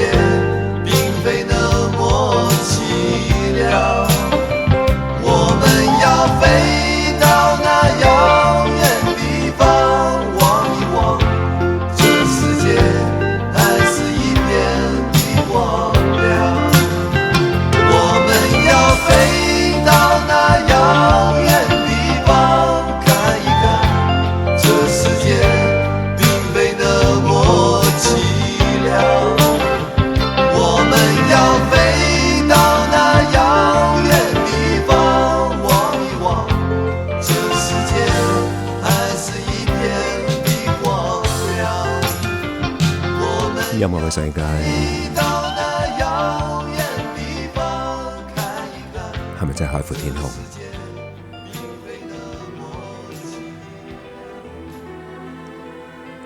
并非那么凄凉。飞到那遥远地方，望一望这世界还是一片的光亮。我们要飞到那遥远地方，看一看这世界并非那么凄凉。我们要飞到那遥远地方，这世界还是一片的光亮。我们音樂嘅世界到那遙遠地方，看一看係咪真係海闊天空？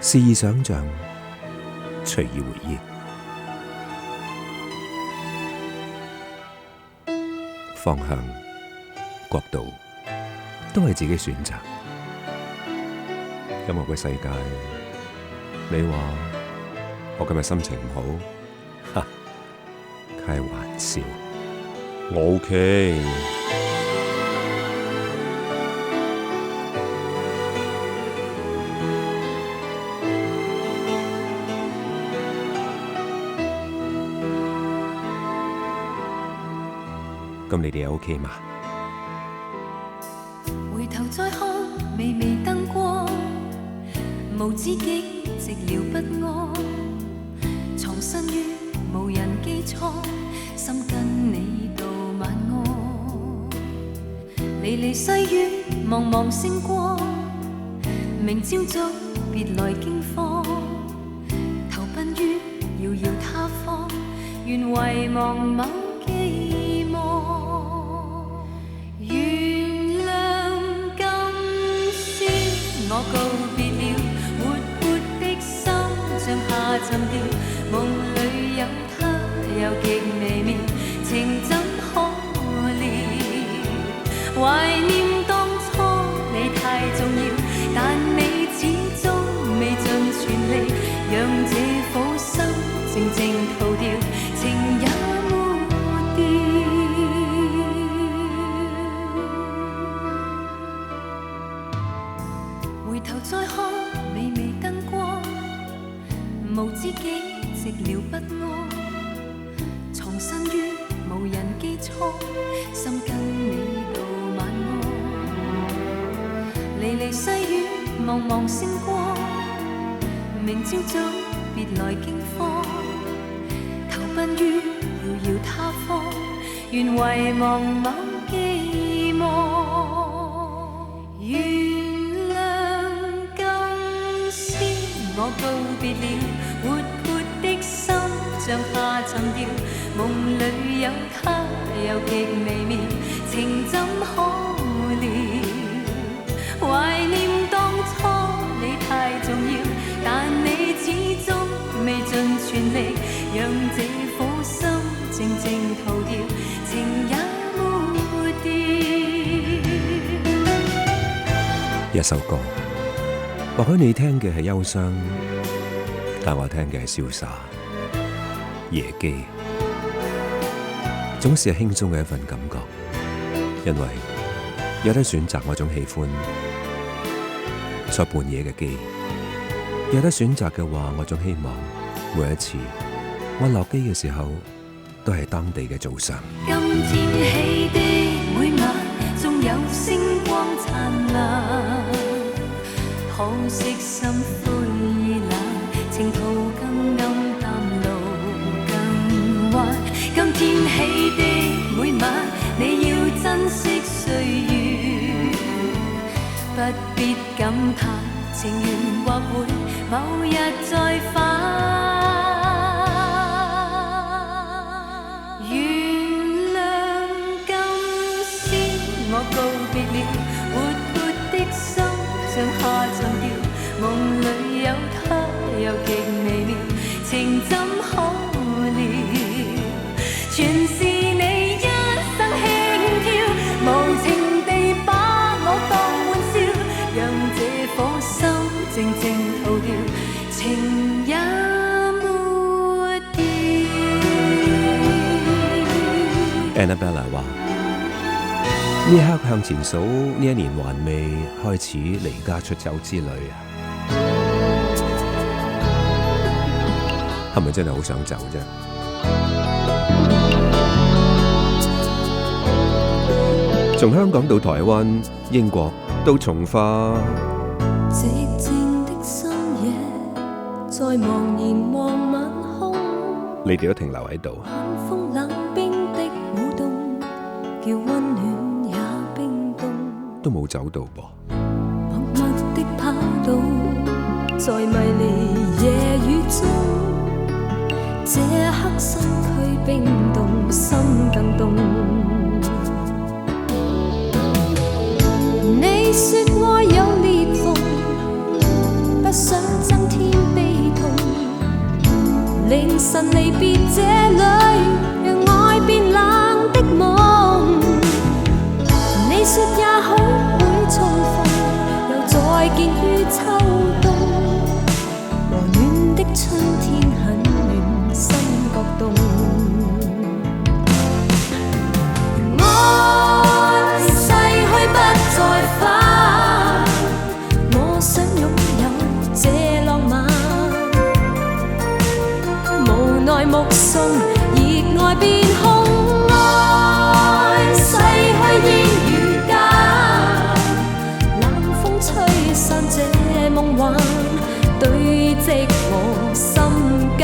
肆意想像，隨意回憶，方向、角度都係自己選擇。音樂嘅世界，你話我今日心情唔好？哈，開玩笑，我 OK。咁你哋 OK 嘛？回頭再看微微燈光，無知己寂寥不安，藏身於無人機艙，心跟你道晚安。離離細雨，茫茫星光，明朝早別來驚慌，投奔於遙遙他方，願遺忘某寄望。我告別了活潑的心，像下沉掉，夢裏有他又極微妙，情怎可料？懷念當初你太重要，但你始終未盡全力，讓這顆心食了不安，藏身於無人機艙，心跟你道晚安。離離細雨，茫茫星光，明朝早別來驚慌，投奔於遙遙他方，願遺忘某寄望。原諒今宵我告別了，活潑的心像下沉掉，夢裏有他又極微妙，情怎可料？懷念當初你太重要，但你始終未盡全力，讓這顆心靜靜逃掉，情也沒掉。一首歌，或許你聽嘅係憂傷，但我聽嘅係瀟灑。夜機總是係輕鬆嘅一份感覺，因為有得選擇我種喜歡。在半夜嘅機，有得選擇嘅話，我總希望每一次我落機嘅時候，都係當地嘅早上。今天起的每晚，縱有星光燦爛，可惜心灰意冷，情途更暗淡，路更彎。今天起的每晚，你要珍惜歲月，不必感嘆，情緣或會某日再返。原諒今宵我告別了，活潑的心像下沉掉，夢裏有他又極微妙，情怎可料？全是你一生輕佻，無情地把我當玩笑，讓這顆心靜靜逃掉，情也沒掉。Annabella 話：呢一刻向前數，呢一年還未開始離家出走之旅啊，係咪真係好想走啫？從香港到台灣、英國到從化，寂靜的深夜，在茫然望晚空，你哋都停留喺度。冷風冷冰的舞動，叫溫暖也冰凍，都冇走到噃。默默的跑道，在迷離夜雨中，這刻身軀冰凍，心更凍。你說愛有裂縫，不想增添悲痛，凌晨離別這裏，讓愛變冷的夢。你說也許會重逢，又再見於秋冬，和暖的春天很暖，心覺凍。愛逝去不再返，我想擁有這浪漫，無奈目送熱愛變空，愛逝去煙雨間，冷風吹散這夢幻，堆積我心間，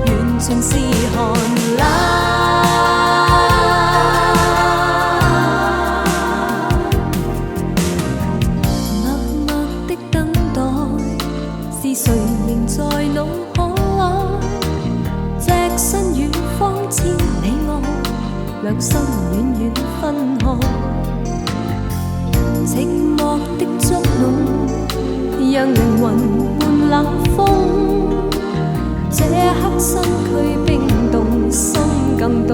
完全是寒冷。誰仍在腦海，隻身遠方知你我，兩心遠遠分開。寂寞的捉弄，讓靈魂伴冷風，這刻身軀冰凍，心更凍。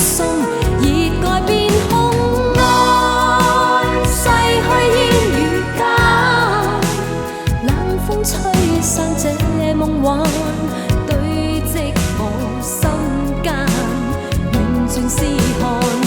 送，熱愛變空，愛逝去煙雨間，冷風吹散這夢幻，堆積我心間，完全是寒冷。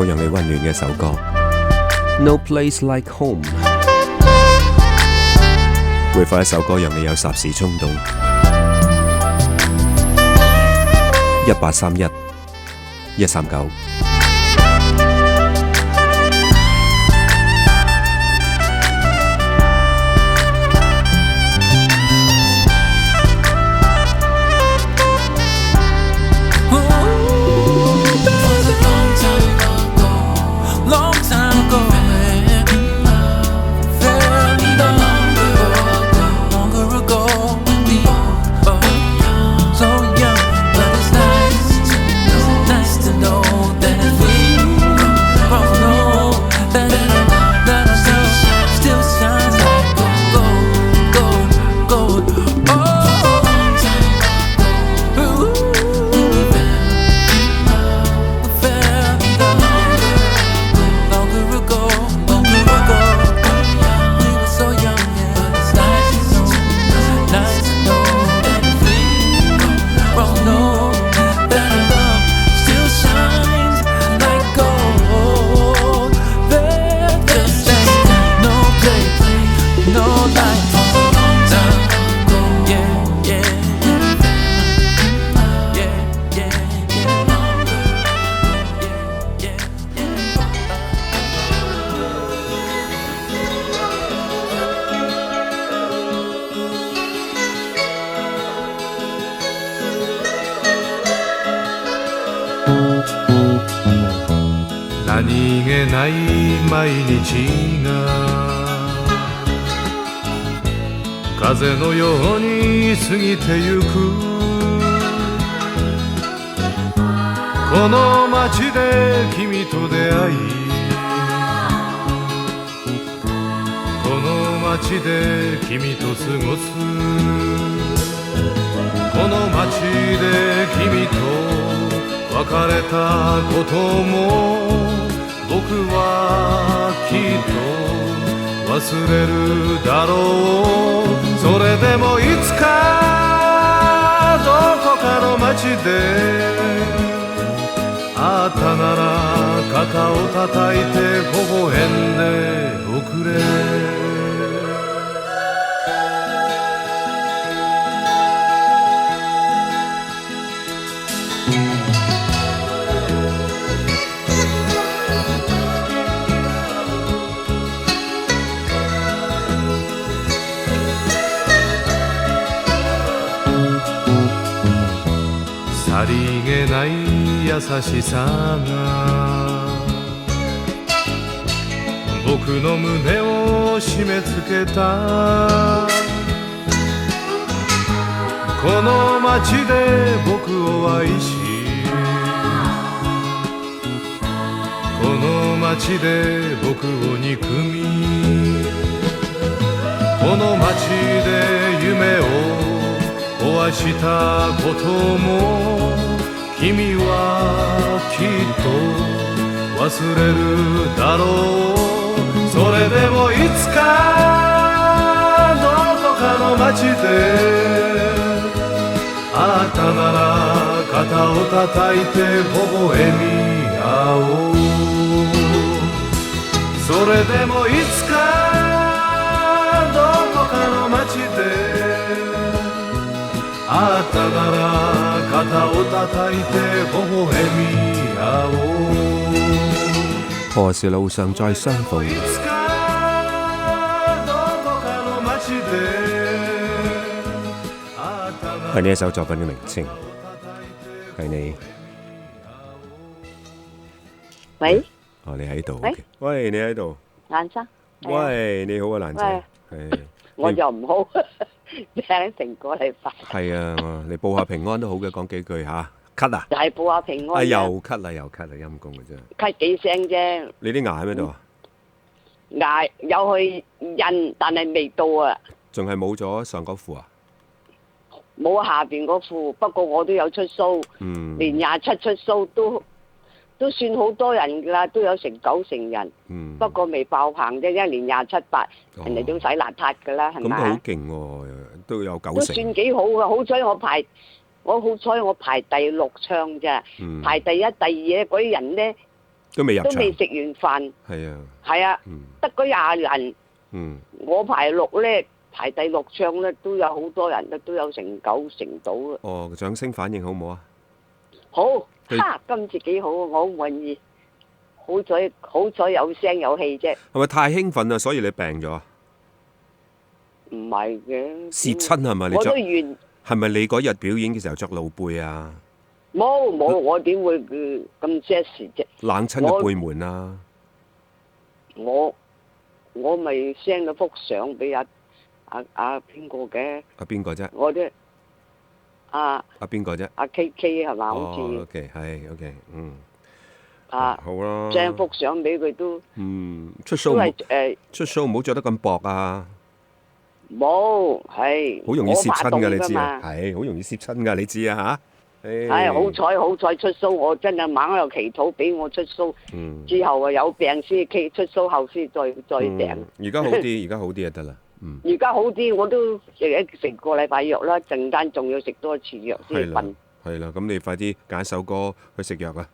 讓你溫暖嘅一首歌 No Place Like Home， 會否一首歌讓你有霎時衝動？1831 139So young, but it's nice to know all night long. Yeah, yeah, yeah, yeah, yeah.何気ない毎日が風のように過ぎてゆくこの街で君と出会いこの街で君と過ごすこの街で君と別れたことも僕はきっと忘れるだろうそれでもいつかどこかの街で会ったなら肩を叩いて微笑んでおくれさりげない優しさが僕の胸を締め付けたこの街で僕を愛しこの街で僕を憎みこの街で夢を壊したことも君はきっと忘れるだろうそれでもいつかどこかの街で会ったなら肩を叩いて微笑み合おうそれでもいつかどこかの街で会ったなら肩を叩いて微笑み合おう何時路上再相逢係呢一首作品嘅名稱係你喂哦你喺度喂喂你喺度蘭生喂你好啊蘭姐係我就唔好聽成個禮拜係啊你報下平安都好嘅講幾句嚇咳啊就係報下平安又咳啦又咳啦陰公嘅真係咳幾聲啫你啲牙喺邊度啊牙有去印但係未到啊仲係冇咗上嗰副啊冇下邊嗰副不過我都有出 show 連27出 show 都算好多人㗎啦，都有成90人。不過未爆棚啫，一年27、8，人哋都洗邋遢㗎啦，係咪？咁都好勁喎，都有90成。都算幾好㗎，好彩我排第6唱啫，排第1、第2嗰啲人咧都未入場，都未食完飯。係啊，係啊，得嗰20人。我排6咧。排第6唱咧，都有好多人都有成9成到啊！哦，掌聲反應好唔好啊？好，今次幾好啊！我好滿意，好彩有聲有氣啫。係咪太興奮啊？所以你病咗啊？唔係嘅。蝕親係咪？你我都完。係咪你嗰日表演嘅時候着露背啊？冇，我點會咁些事啫？冷親嘅背門啊！我咪 send 咗幅相俾阿邊個嘅？阿邊個啫？我啲阿邊個啫？阿 KK 係嘛？好似。OK 係 OK 好啦。張幅相俾佢都。出 show 出 show 唔好着得咁薄啊！冇係。好容易攝親㗎，你知啊？係好容易攝親㗎，你知啊嚇？係好彩出 show， 我真係猛喺度祈禱俾我出 show。之後啊有病先出 show， 後先再病。而家好啲，而家好啲就得啦。而家好啲，我都食個禮拜藥啦，陣間仲要食多次藥先瞓。係啦，咁你快啲揀首歌去食藥啊！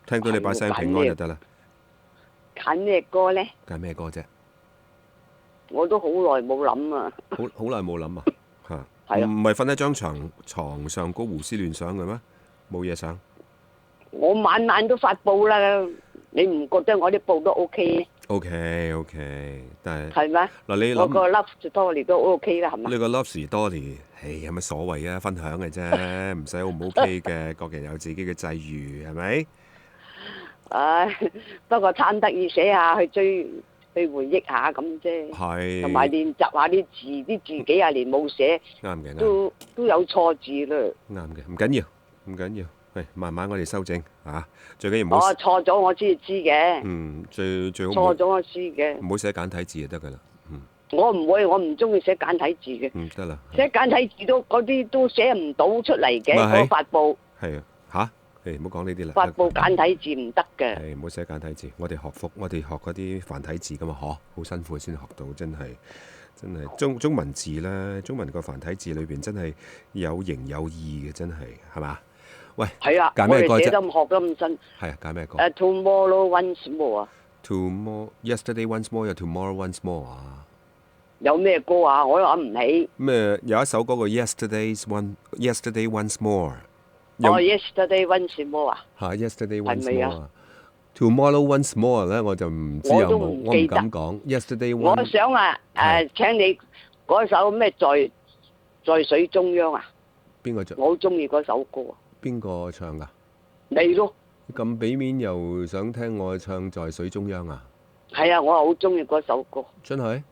聽到你把聲平安就得啦。揀咩歌咧？揀咩歌啫？我都好耐冇諗啊。好耐冇諗啊嚇，係啊唔係瞓喺張床上高胡思亂想嘅咩？冇嘢想。我晚晚都發布啦，你唔覺得我啲報都 OK？ OK， 但係係咩？嗱，你我個諗 Love Story 都 OK 啦，係嘛？你個 Love Story，有乜所謂啊？分享嘅啫，唔使好唔 OK 嘅，各人有自己嘅際遇，係咪？唉，不過貪得意寫下去去回憶下咁啫。係。同埋練習下啲字幾廿年冇寫，啱嘅，都有錯字啦。啱嘅，唔緊要，唔緊要，慢慢我哋修正嚇，最緊要唔好。我錯咗我知嘅。最好錯咗我知嘅。唔好寫簡體字就得㗎啦。我唔會，我唔中意寫簡體字嘅。得啦。寫簡體字嗰啲都寫唔到出嚟嘅，嗰個發布。係啊，嚇！唔好講呢啲啦。發布簡體字唔得嘅。唔好寫簡體字。我哋學嗰啲繁體字㗎嘛，好辛苦先學到，真係中文字咧，中文個繁體字裏邊真係有形有意嘅，真係嘛？喂，係啊，揀咩歌啫？我哋寫得學得咁新。係啊，揀咩歌？Tomorrow Once More 啊。Yesterday Once More 有 Tomorrow Once More 啊？有咩歌啊？我都諗唔起。咩有一首歌叫 Yesterday Once More。Yesterday Once More 啊？嚇 ，Yesterday Once More 啊。Tomorrow Once More 咧，我就唔知有冇，我唔敢講。Yesterday Once。我想請你嗰首咩在水中央啊？邊個唱？我好中意嗰首歌。邊個唱㗎？你咯。咁俾面又想聽我唱在水中央啊？係啊，我好中意嗰首歌。真係？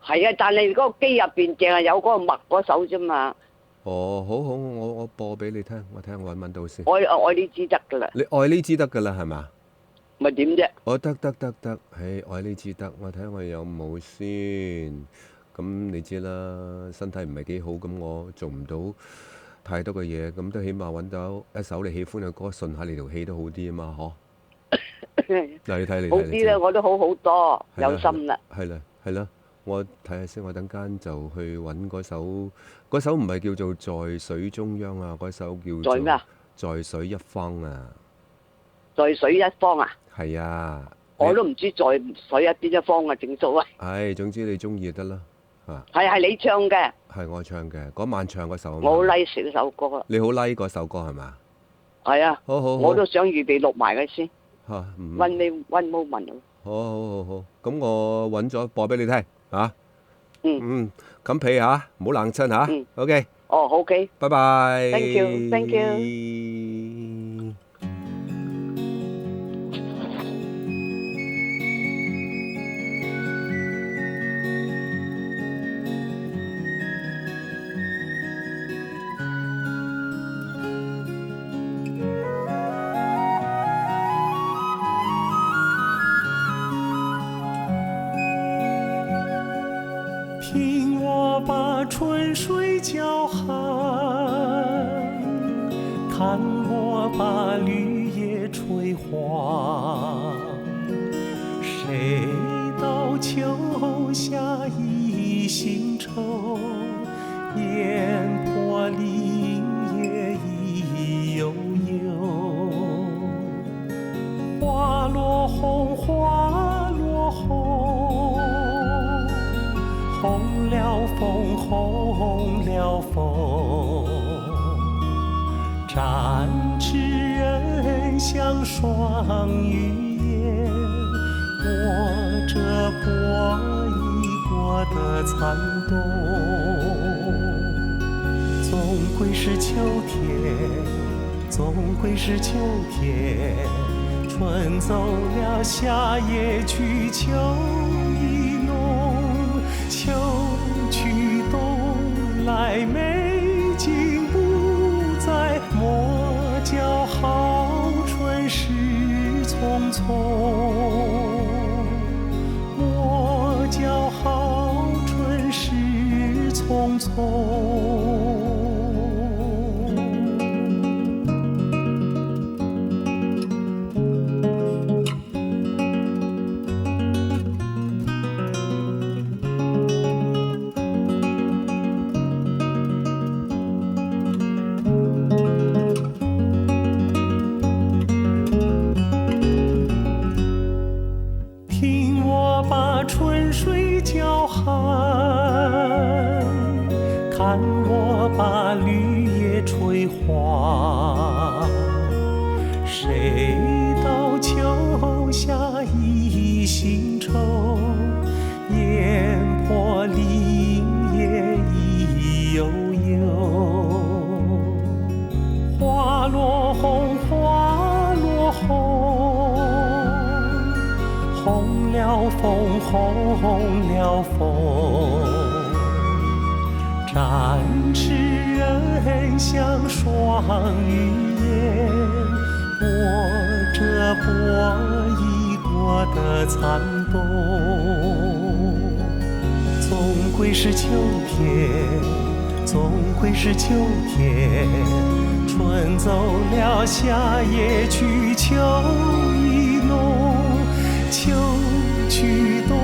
係啊，但係嗰個機入邊淨係有嗰個默嗰首啫嘛。哦，好，我播俾你聽，我睇下我揾到先。愛呢支得㗎啦。你愛呢支得㗎啦，係嘛？咪點啫？我得，愛呢支得，我睇下我有冇先。咁你知啦，身體唔係幾好，咁我做唔到太多嘅嘢，咁都起碼揾到一首你喜歡嘅歌，順下你條氣都好啲啊嘛，嗬？嗱，你睇。好啲啦，我都好多，有心啦。係啦。我睇下先，我等間就去揾嗰首唔係叫做在水中央啊，嗰首叫做在水一方啊。在水一方啊？係啊。我都唔知在水一邊一方啊，正所謂。總之你中意就得啦，係你唱嘅。係我唱嘅，嗰晚唱嗰首。我好 like 嗰首歌。你好 like 嗰首歌係嘛？係啊。好。我都想預備錄埋佢先。One moment。好，咁我揾咗播俾你聽。冚被嚇，唔好冷親嚇。OK。OK。拜拜。Thank you。听我把春水叫喊，看我把绿叶吹黄。谁道秋夏一心愁，烟波林叶意悠悠。花落红，花落红。红了风，红了风，展翅人像双羽燕，握着过一过的残冬。总归是秋天，总归是秋天，春走了，夏也去，秋意浓，秋去冬来，美景不再，莫叫好春事匆匆，莫叫好春事匆匆。听我把春水叫看我把绿叶吹黄。谁道秋夏一心愁，烟波林叶意悠悠。花落红，花落红，红了风，红了风。展翅人像双羽燕，握着波一国的残冬。总归是秋天，总归是秋天。春走了，夏也去，秋意浓，秋去冬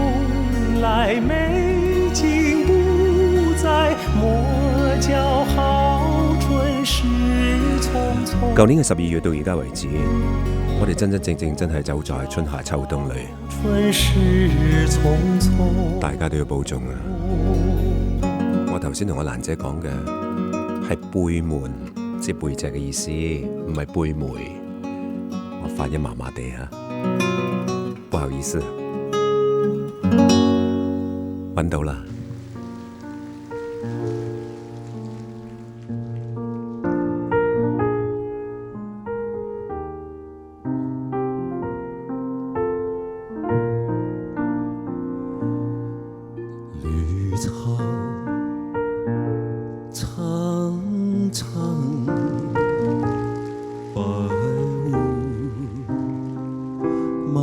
来，美景不再，莫叫好春事匆匆。舊年嘅12月到而家為止，我哋真係走在春夏秋冬裏，春事匆匆，大家都要保重啊！我頭先同阿蘭姐講嘅係背門，即係背脊嘅意思，唔係背梅。我發音麻麻地嚇，不好意思。揾到啦！绿草苍苍，白雾茫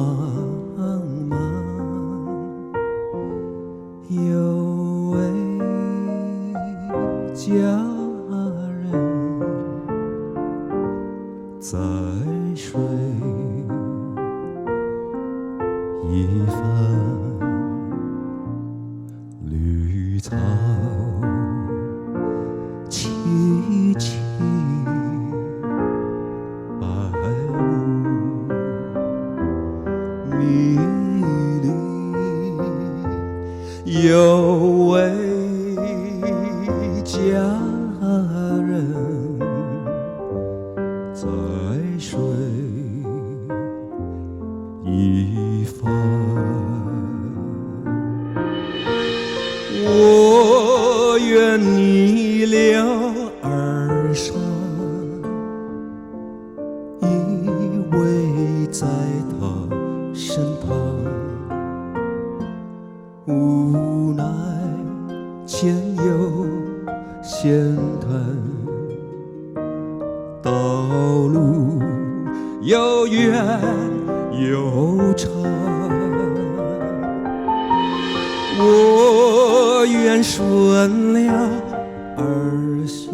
茫，有位佳人在水一番。绿草萋萋，白雾迷离，有位佳人在水一番。我愿你了儿伤，依偎在他身旁，无奈前有险滩，道路又远又长。我愿顺了而下，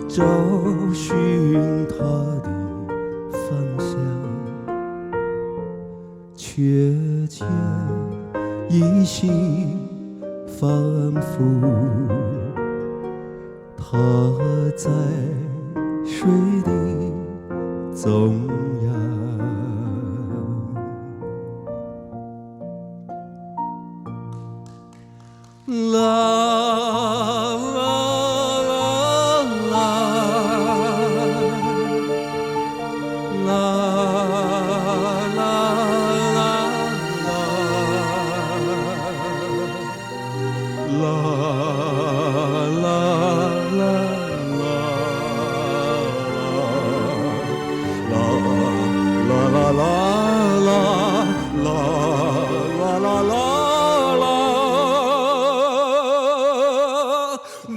找寻他的方向，却见一心反复，他在水的中央。啦啦啦啦啦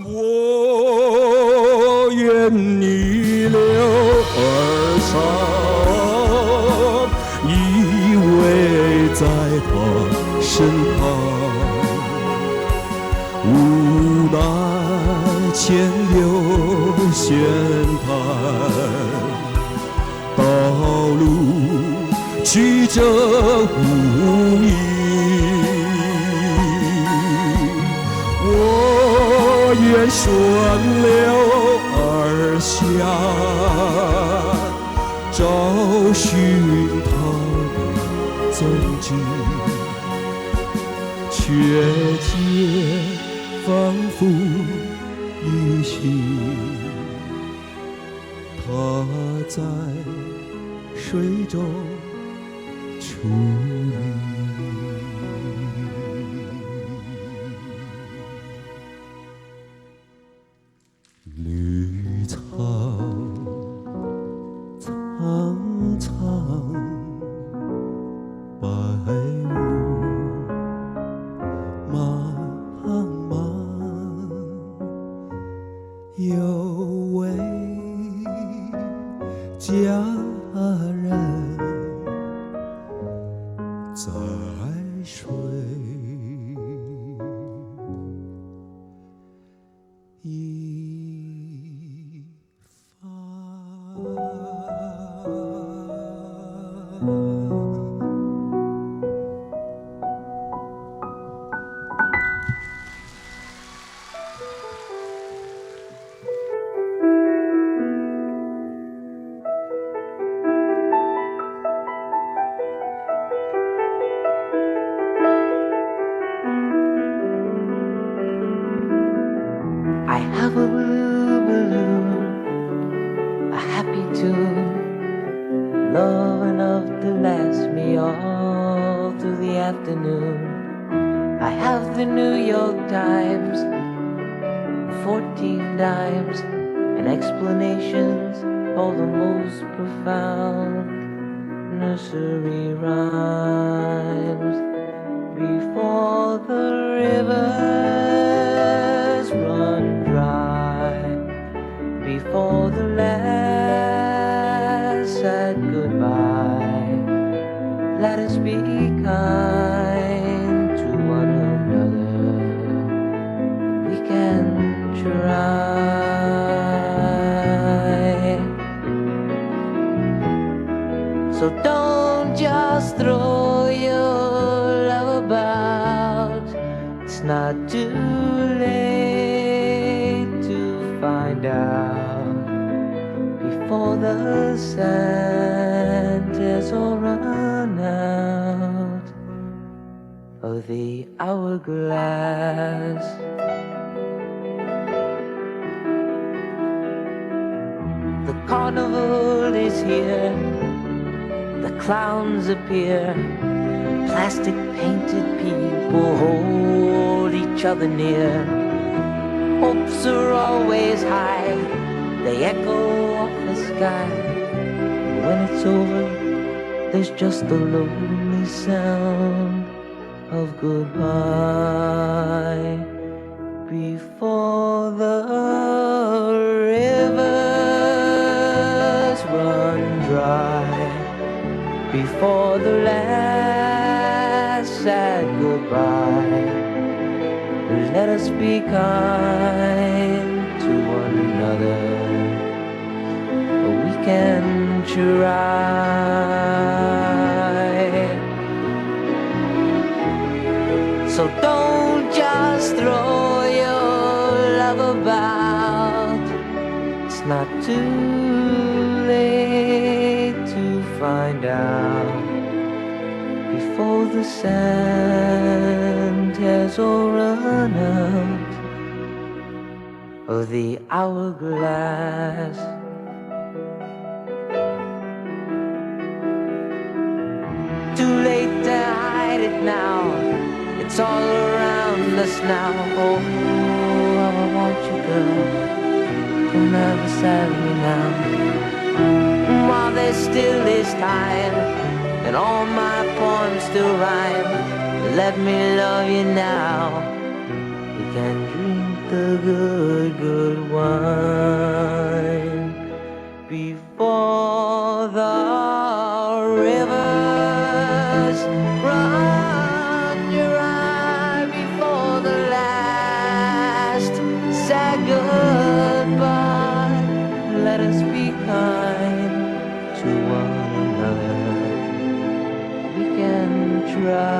我愿你留儿伤，依偎在他身旁，无奈前有险滩，道路曲折无依。我愿顺流而下，找寻他的踪迹，雪街仿佛依稀，他在水中矗立。绿草苍苍，白雾茫茫，有位佳人在水一方。I have a blue balloon, a happy tune, love enough to last me all through the afternoon. I have the New York Times, 14 dimes, and explanations, all the most profound nursery rhymes. Before the rivers run dry, before the last said goodbye, let us be kind to one another. We can try. So don't just throw your love about. It's not too late to find out before the sand has all run out of the hourglass. The carnival is here, the clowns appear, plastic painted people hold each other near. Hopes are always high, they echo off the sky. When it's over, there's just the lonely sound of goodbye. Before the rivers run dry, before the last sad goodbye, let us be kind to one another. We can try. So don't just throw your love about. It's not too late to find out before the sand has all run out of the hourglass. Too late to hide it now, it's all around us now. Oh, how I want you, girl, come right beside me now. While there still is time, and all my poems still rhyme, let me love you now. We can drink the good, good wine before the rivers run dry, before the last sad goodbye. Let us be kind to one another. We can try.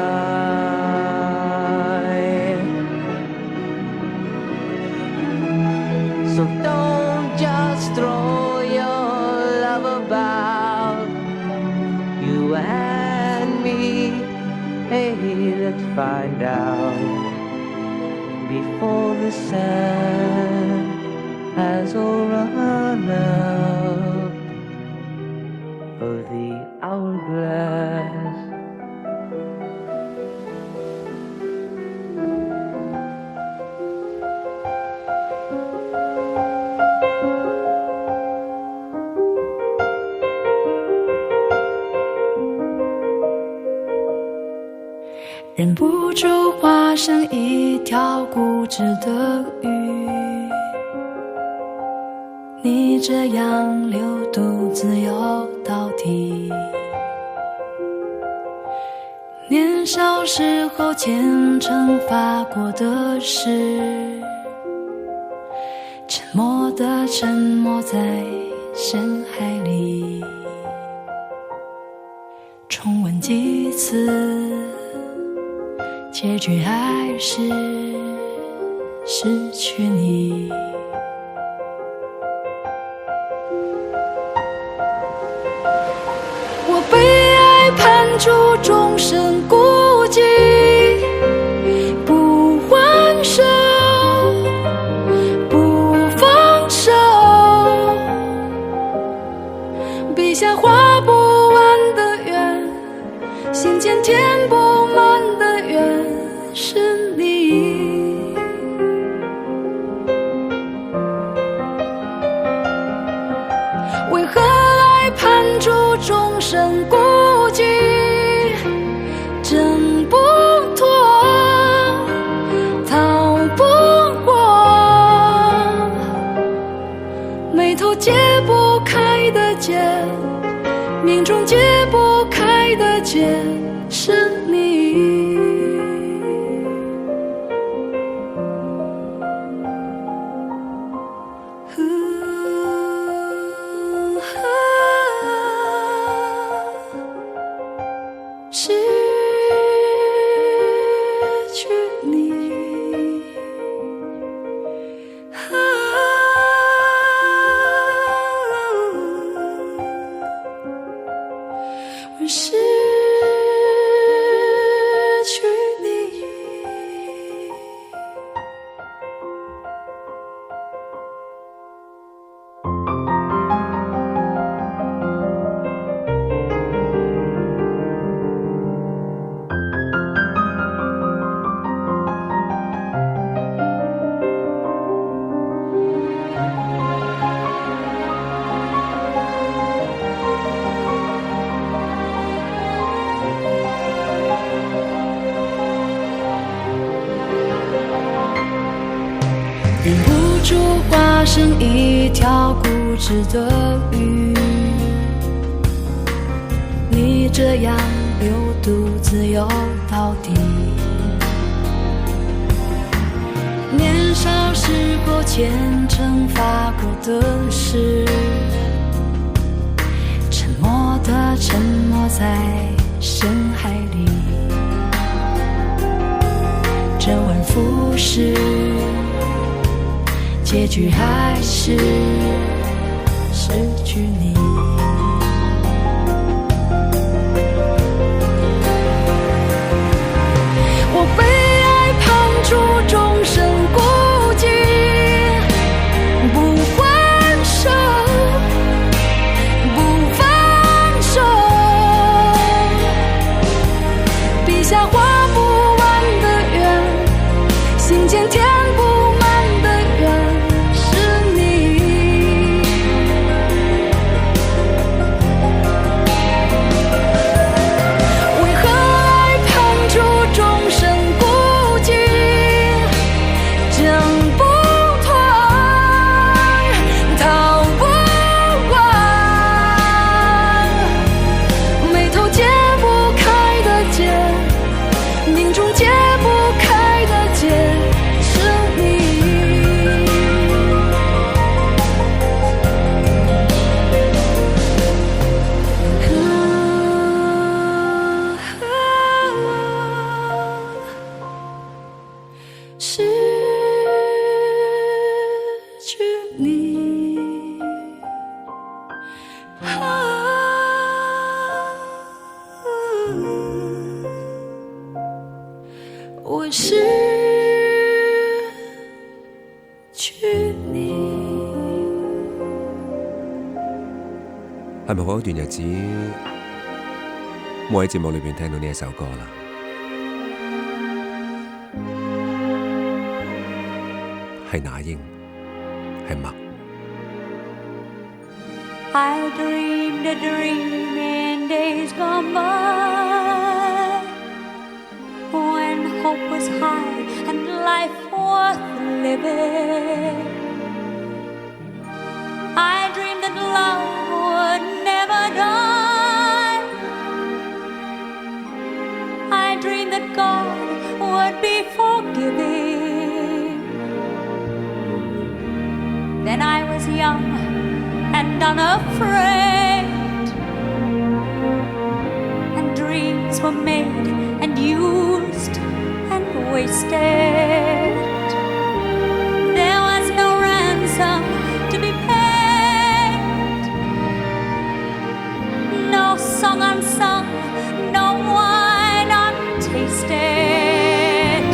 find out before the sand has all run out of the hourglass.忍不住化身一条固执的鱼，你这样流独自游到底。年少时候虔诚发过的誓，沉默的沉没在深海里，重温几次，结局还是失去你。我被爱判处终身孤寂，不还手，不放手，笔下画不完的圆，心间填不满的缘是你。为何爱判处终身孤寂，挣不脱，逃不过，眉头解不开的结，命中解不开的结是你。失去你，我失去你。忍不住化身一条固执的鱼，你这样流独自游到底。年少时候虔诚发过的誓，沉默的沉没在深海里，周而复始，结局还是失去你。我被爱判处终身孤寂，不还手，不放手，笔下画不完的圆，心间填不满的缘是你。失去你。係咪好一段日子冇喺節目裏邊聽到呢一首歌啦？係那英，係麥。I dreamed a dream in days gone by, when hope was high and life worth living. I dreamed that love would never die. I dreamed that God would be forgiving. Then I was young and unafraid, and dreams were made and used and wasted. There was no ransom to be paid, no song unsung, no wine untasted.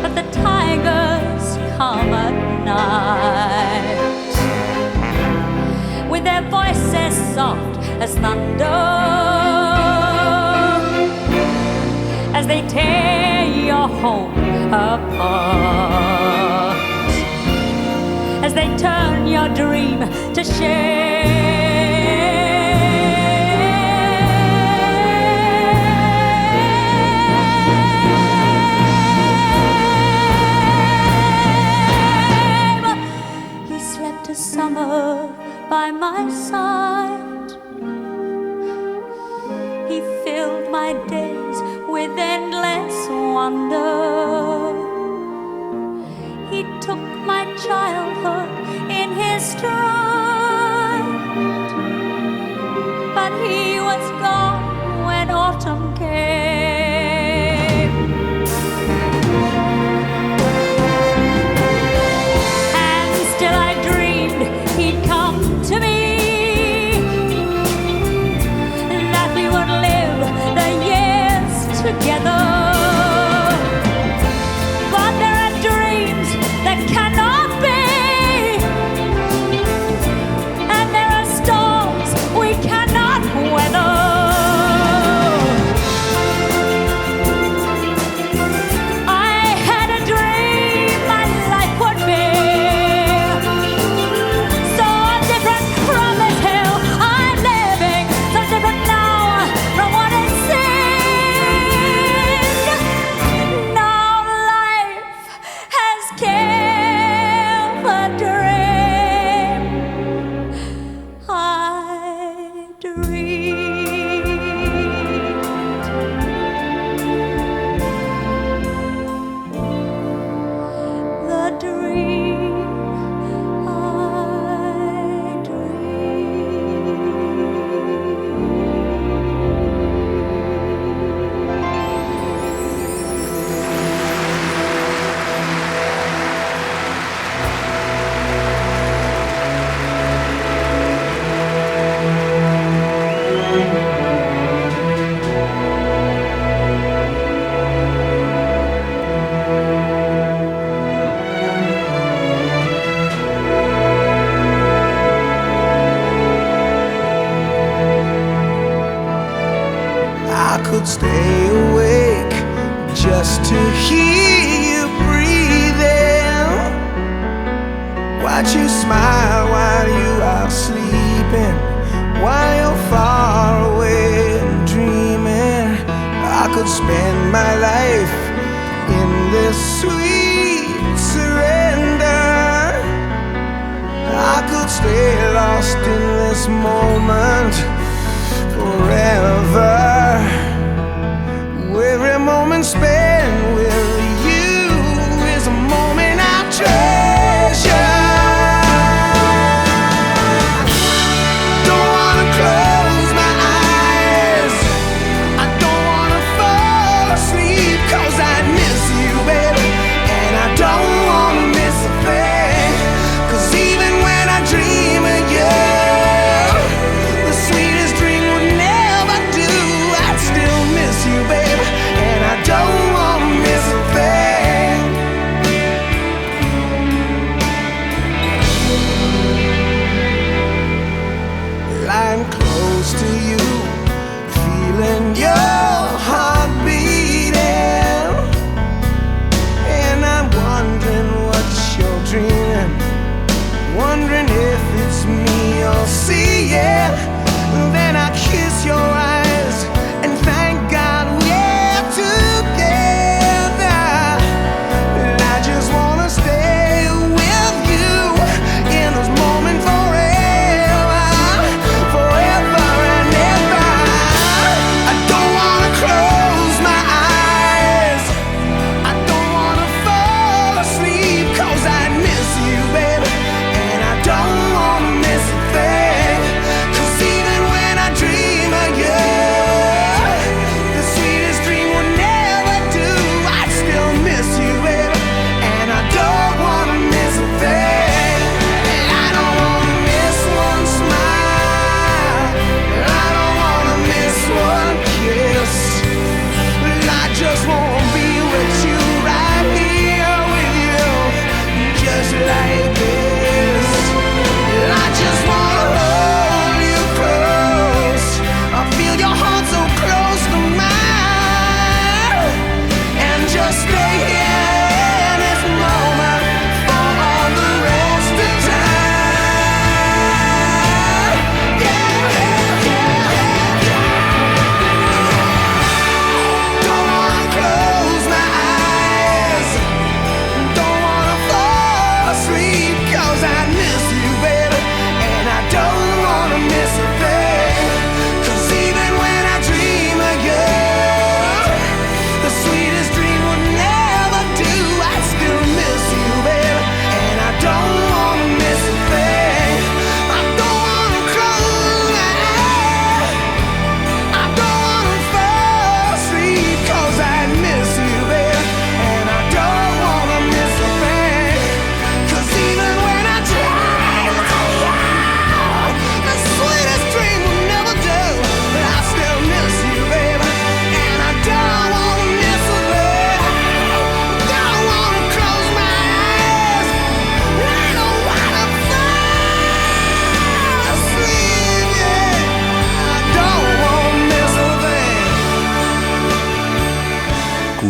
But the tigers come at night, with their voices soft as thunder, as they tear your home apart, as they turn your dream to shame. He slept a summer by my side. He filled my days with endless wonder. He took my childhood in his stride, but he was gone when autumn came. And still I dreamed he'd come to me, that we would live the years together. But there are dreams that cannot be, and there are storms we cannot weather. I had a dream my life would be so different from this hill I'm living, so different now from what it seemed. Now life has killed the dream I dreamed. The dream I I could stay awake just to hear you breathing, watch you smile while you are sleeping, while you're far away and dreaming. I could spend my life in this sweet surrender. I could stay lost in this moment forever. Every moment spent with you is a moment I treasure. Don't wanna close my eyes, I don't wanna fall asleep, 'cause I miss you, baby, and I don't wanna miss a thing. 'Cause even when I dream of you, the sweetest dream would never do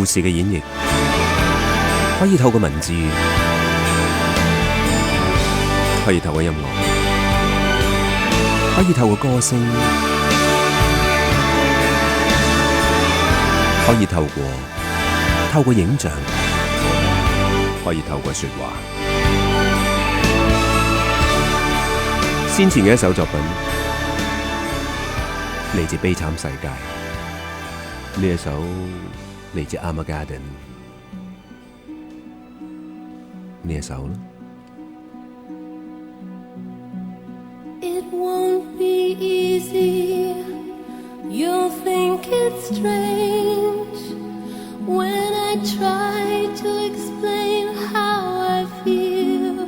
事嘅演繹，可以透過文字，可以透過音樂，可以透過歌聲，可以透過影像，可以透過說話。先前嘅一首作品嚟自《悲慘世界》，呢一首嚟自《Armageddon》，呢一首呢 It won't be easy. You'll think it's strange when I try to explain how I feel,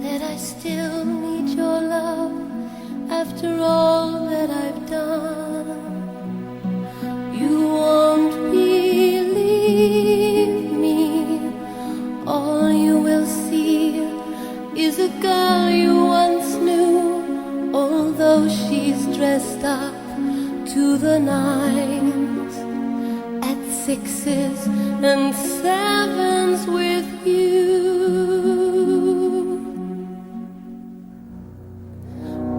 that I still need your love after all that I've done. You won't believe me. All you will see is a girl you once knew, although she's dressed up to the nines, at 6s and 7s with you.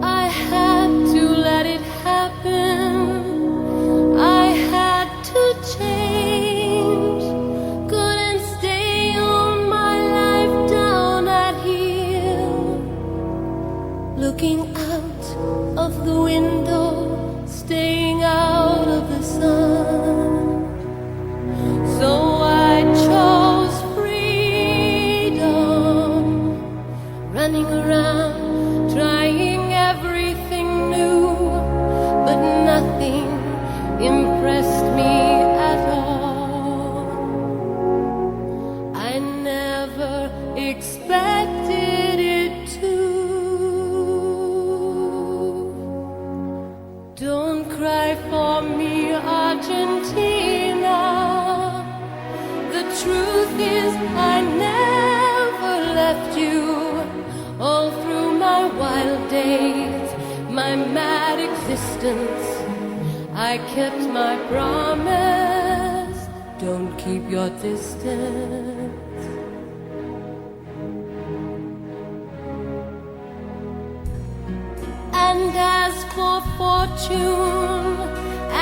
I had to let it happen. I had to change. Couldn't stay on my life down at here, looking out of the window, staying out of the sun. So I chose freedom, running around, trying everything new, but nothing impressed me at all. I never expected it to. Don't cry for me, Argentina. The truth is I never left you. All through my wild days, my mad existence, I kept my promise. Don't keep your distance. And as for fortune,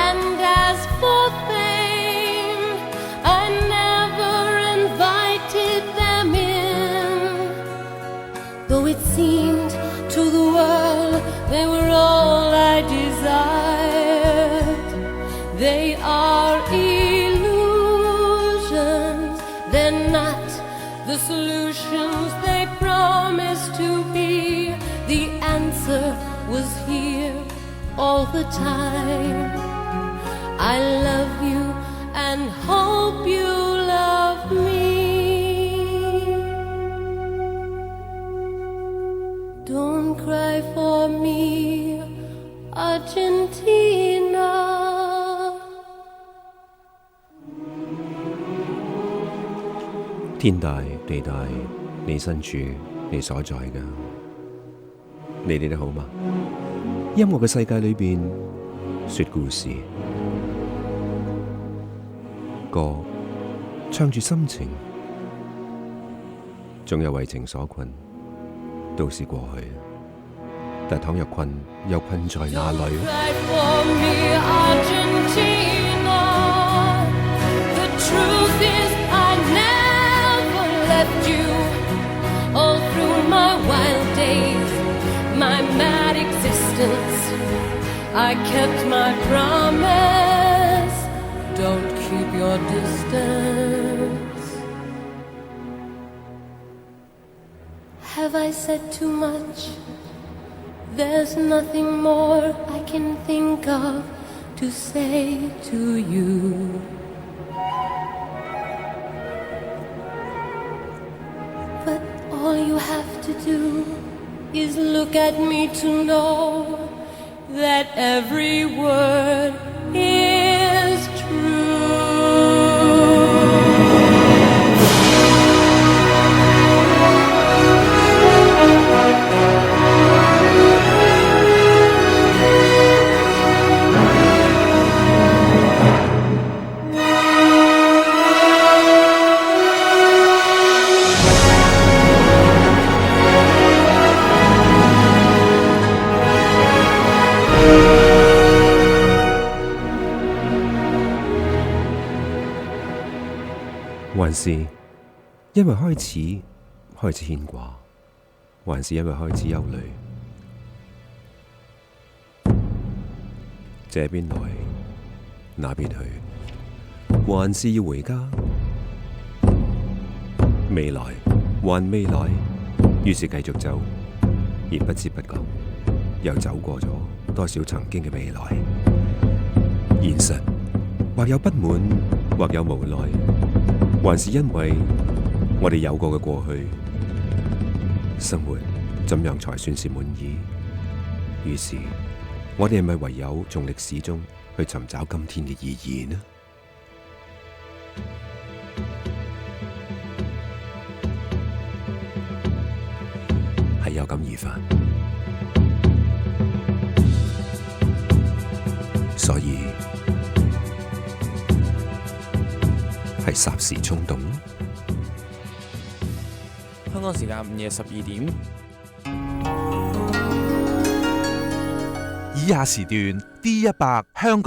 and as for fame, I never invited them in, though it seemed to the world they were all I desired. They are illusions, they're not the solutions they promised to be. The answer was here all the time. I love you and hope you love me. Don't cry for me, Argentina. 天大地大，你身處你所在㗎，你哋都好嗎？音樂嘅世界裏邊，說故事，歌唱住心情，總有為情所困，都是過去。但倘若困，又困在哪裏？ All through my wild days, my mad existence, I kept my promise. Don't keep your distance. Have I said too much? There's nothing more I can think of to say to you. But all you have to do is look at me to know that every word is true. 還是因為開始牽掛，還是因為開始憂慮？這邊來，那邊去，還是要回家？未來還未來，於是繼續走，而不知不覺又走過咗多少曾經嘅未來。現實或有不滿，或有無奈，還是因為我哋有過嘅過去，生活怎樣才算是滿意？於是我哋係咪唯有從歷史中去尋找今天嘅意義呢？係有感而發，所以係霎時衝動。香港時間午夜12點。以下時段 D100香港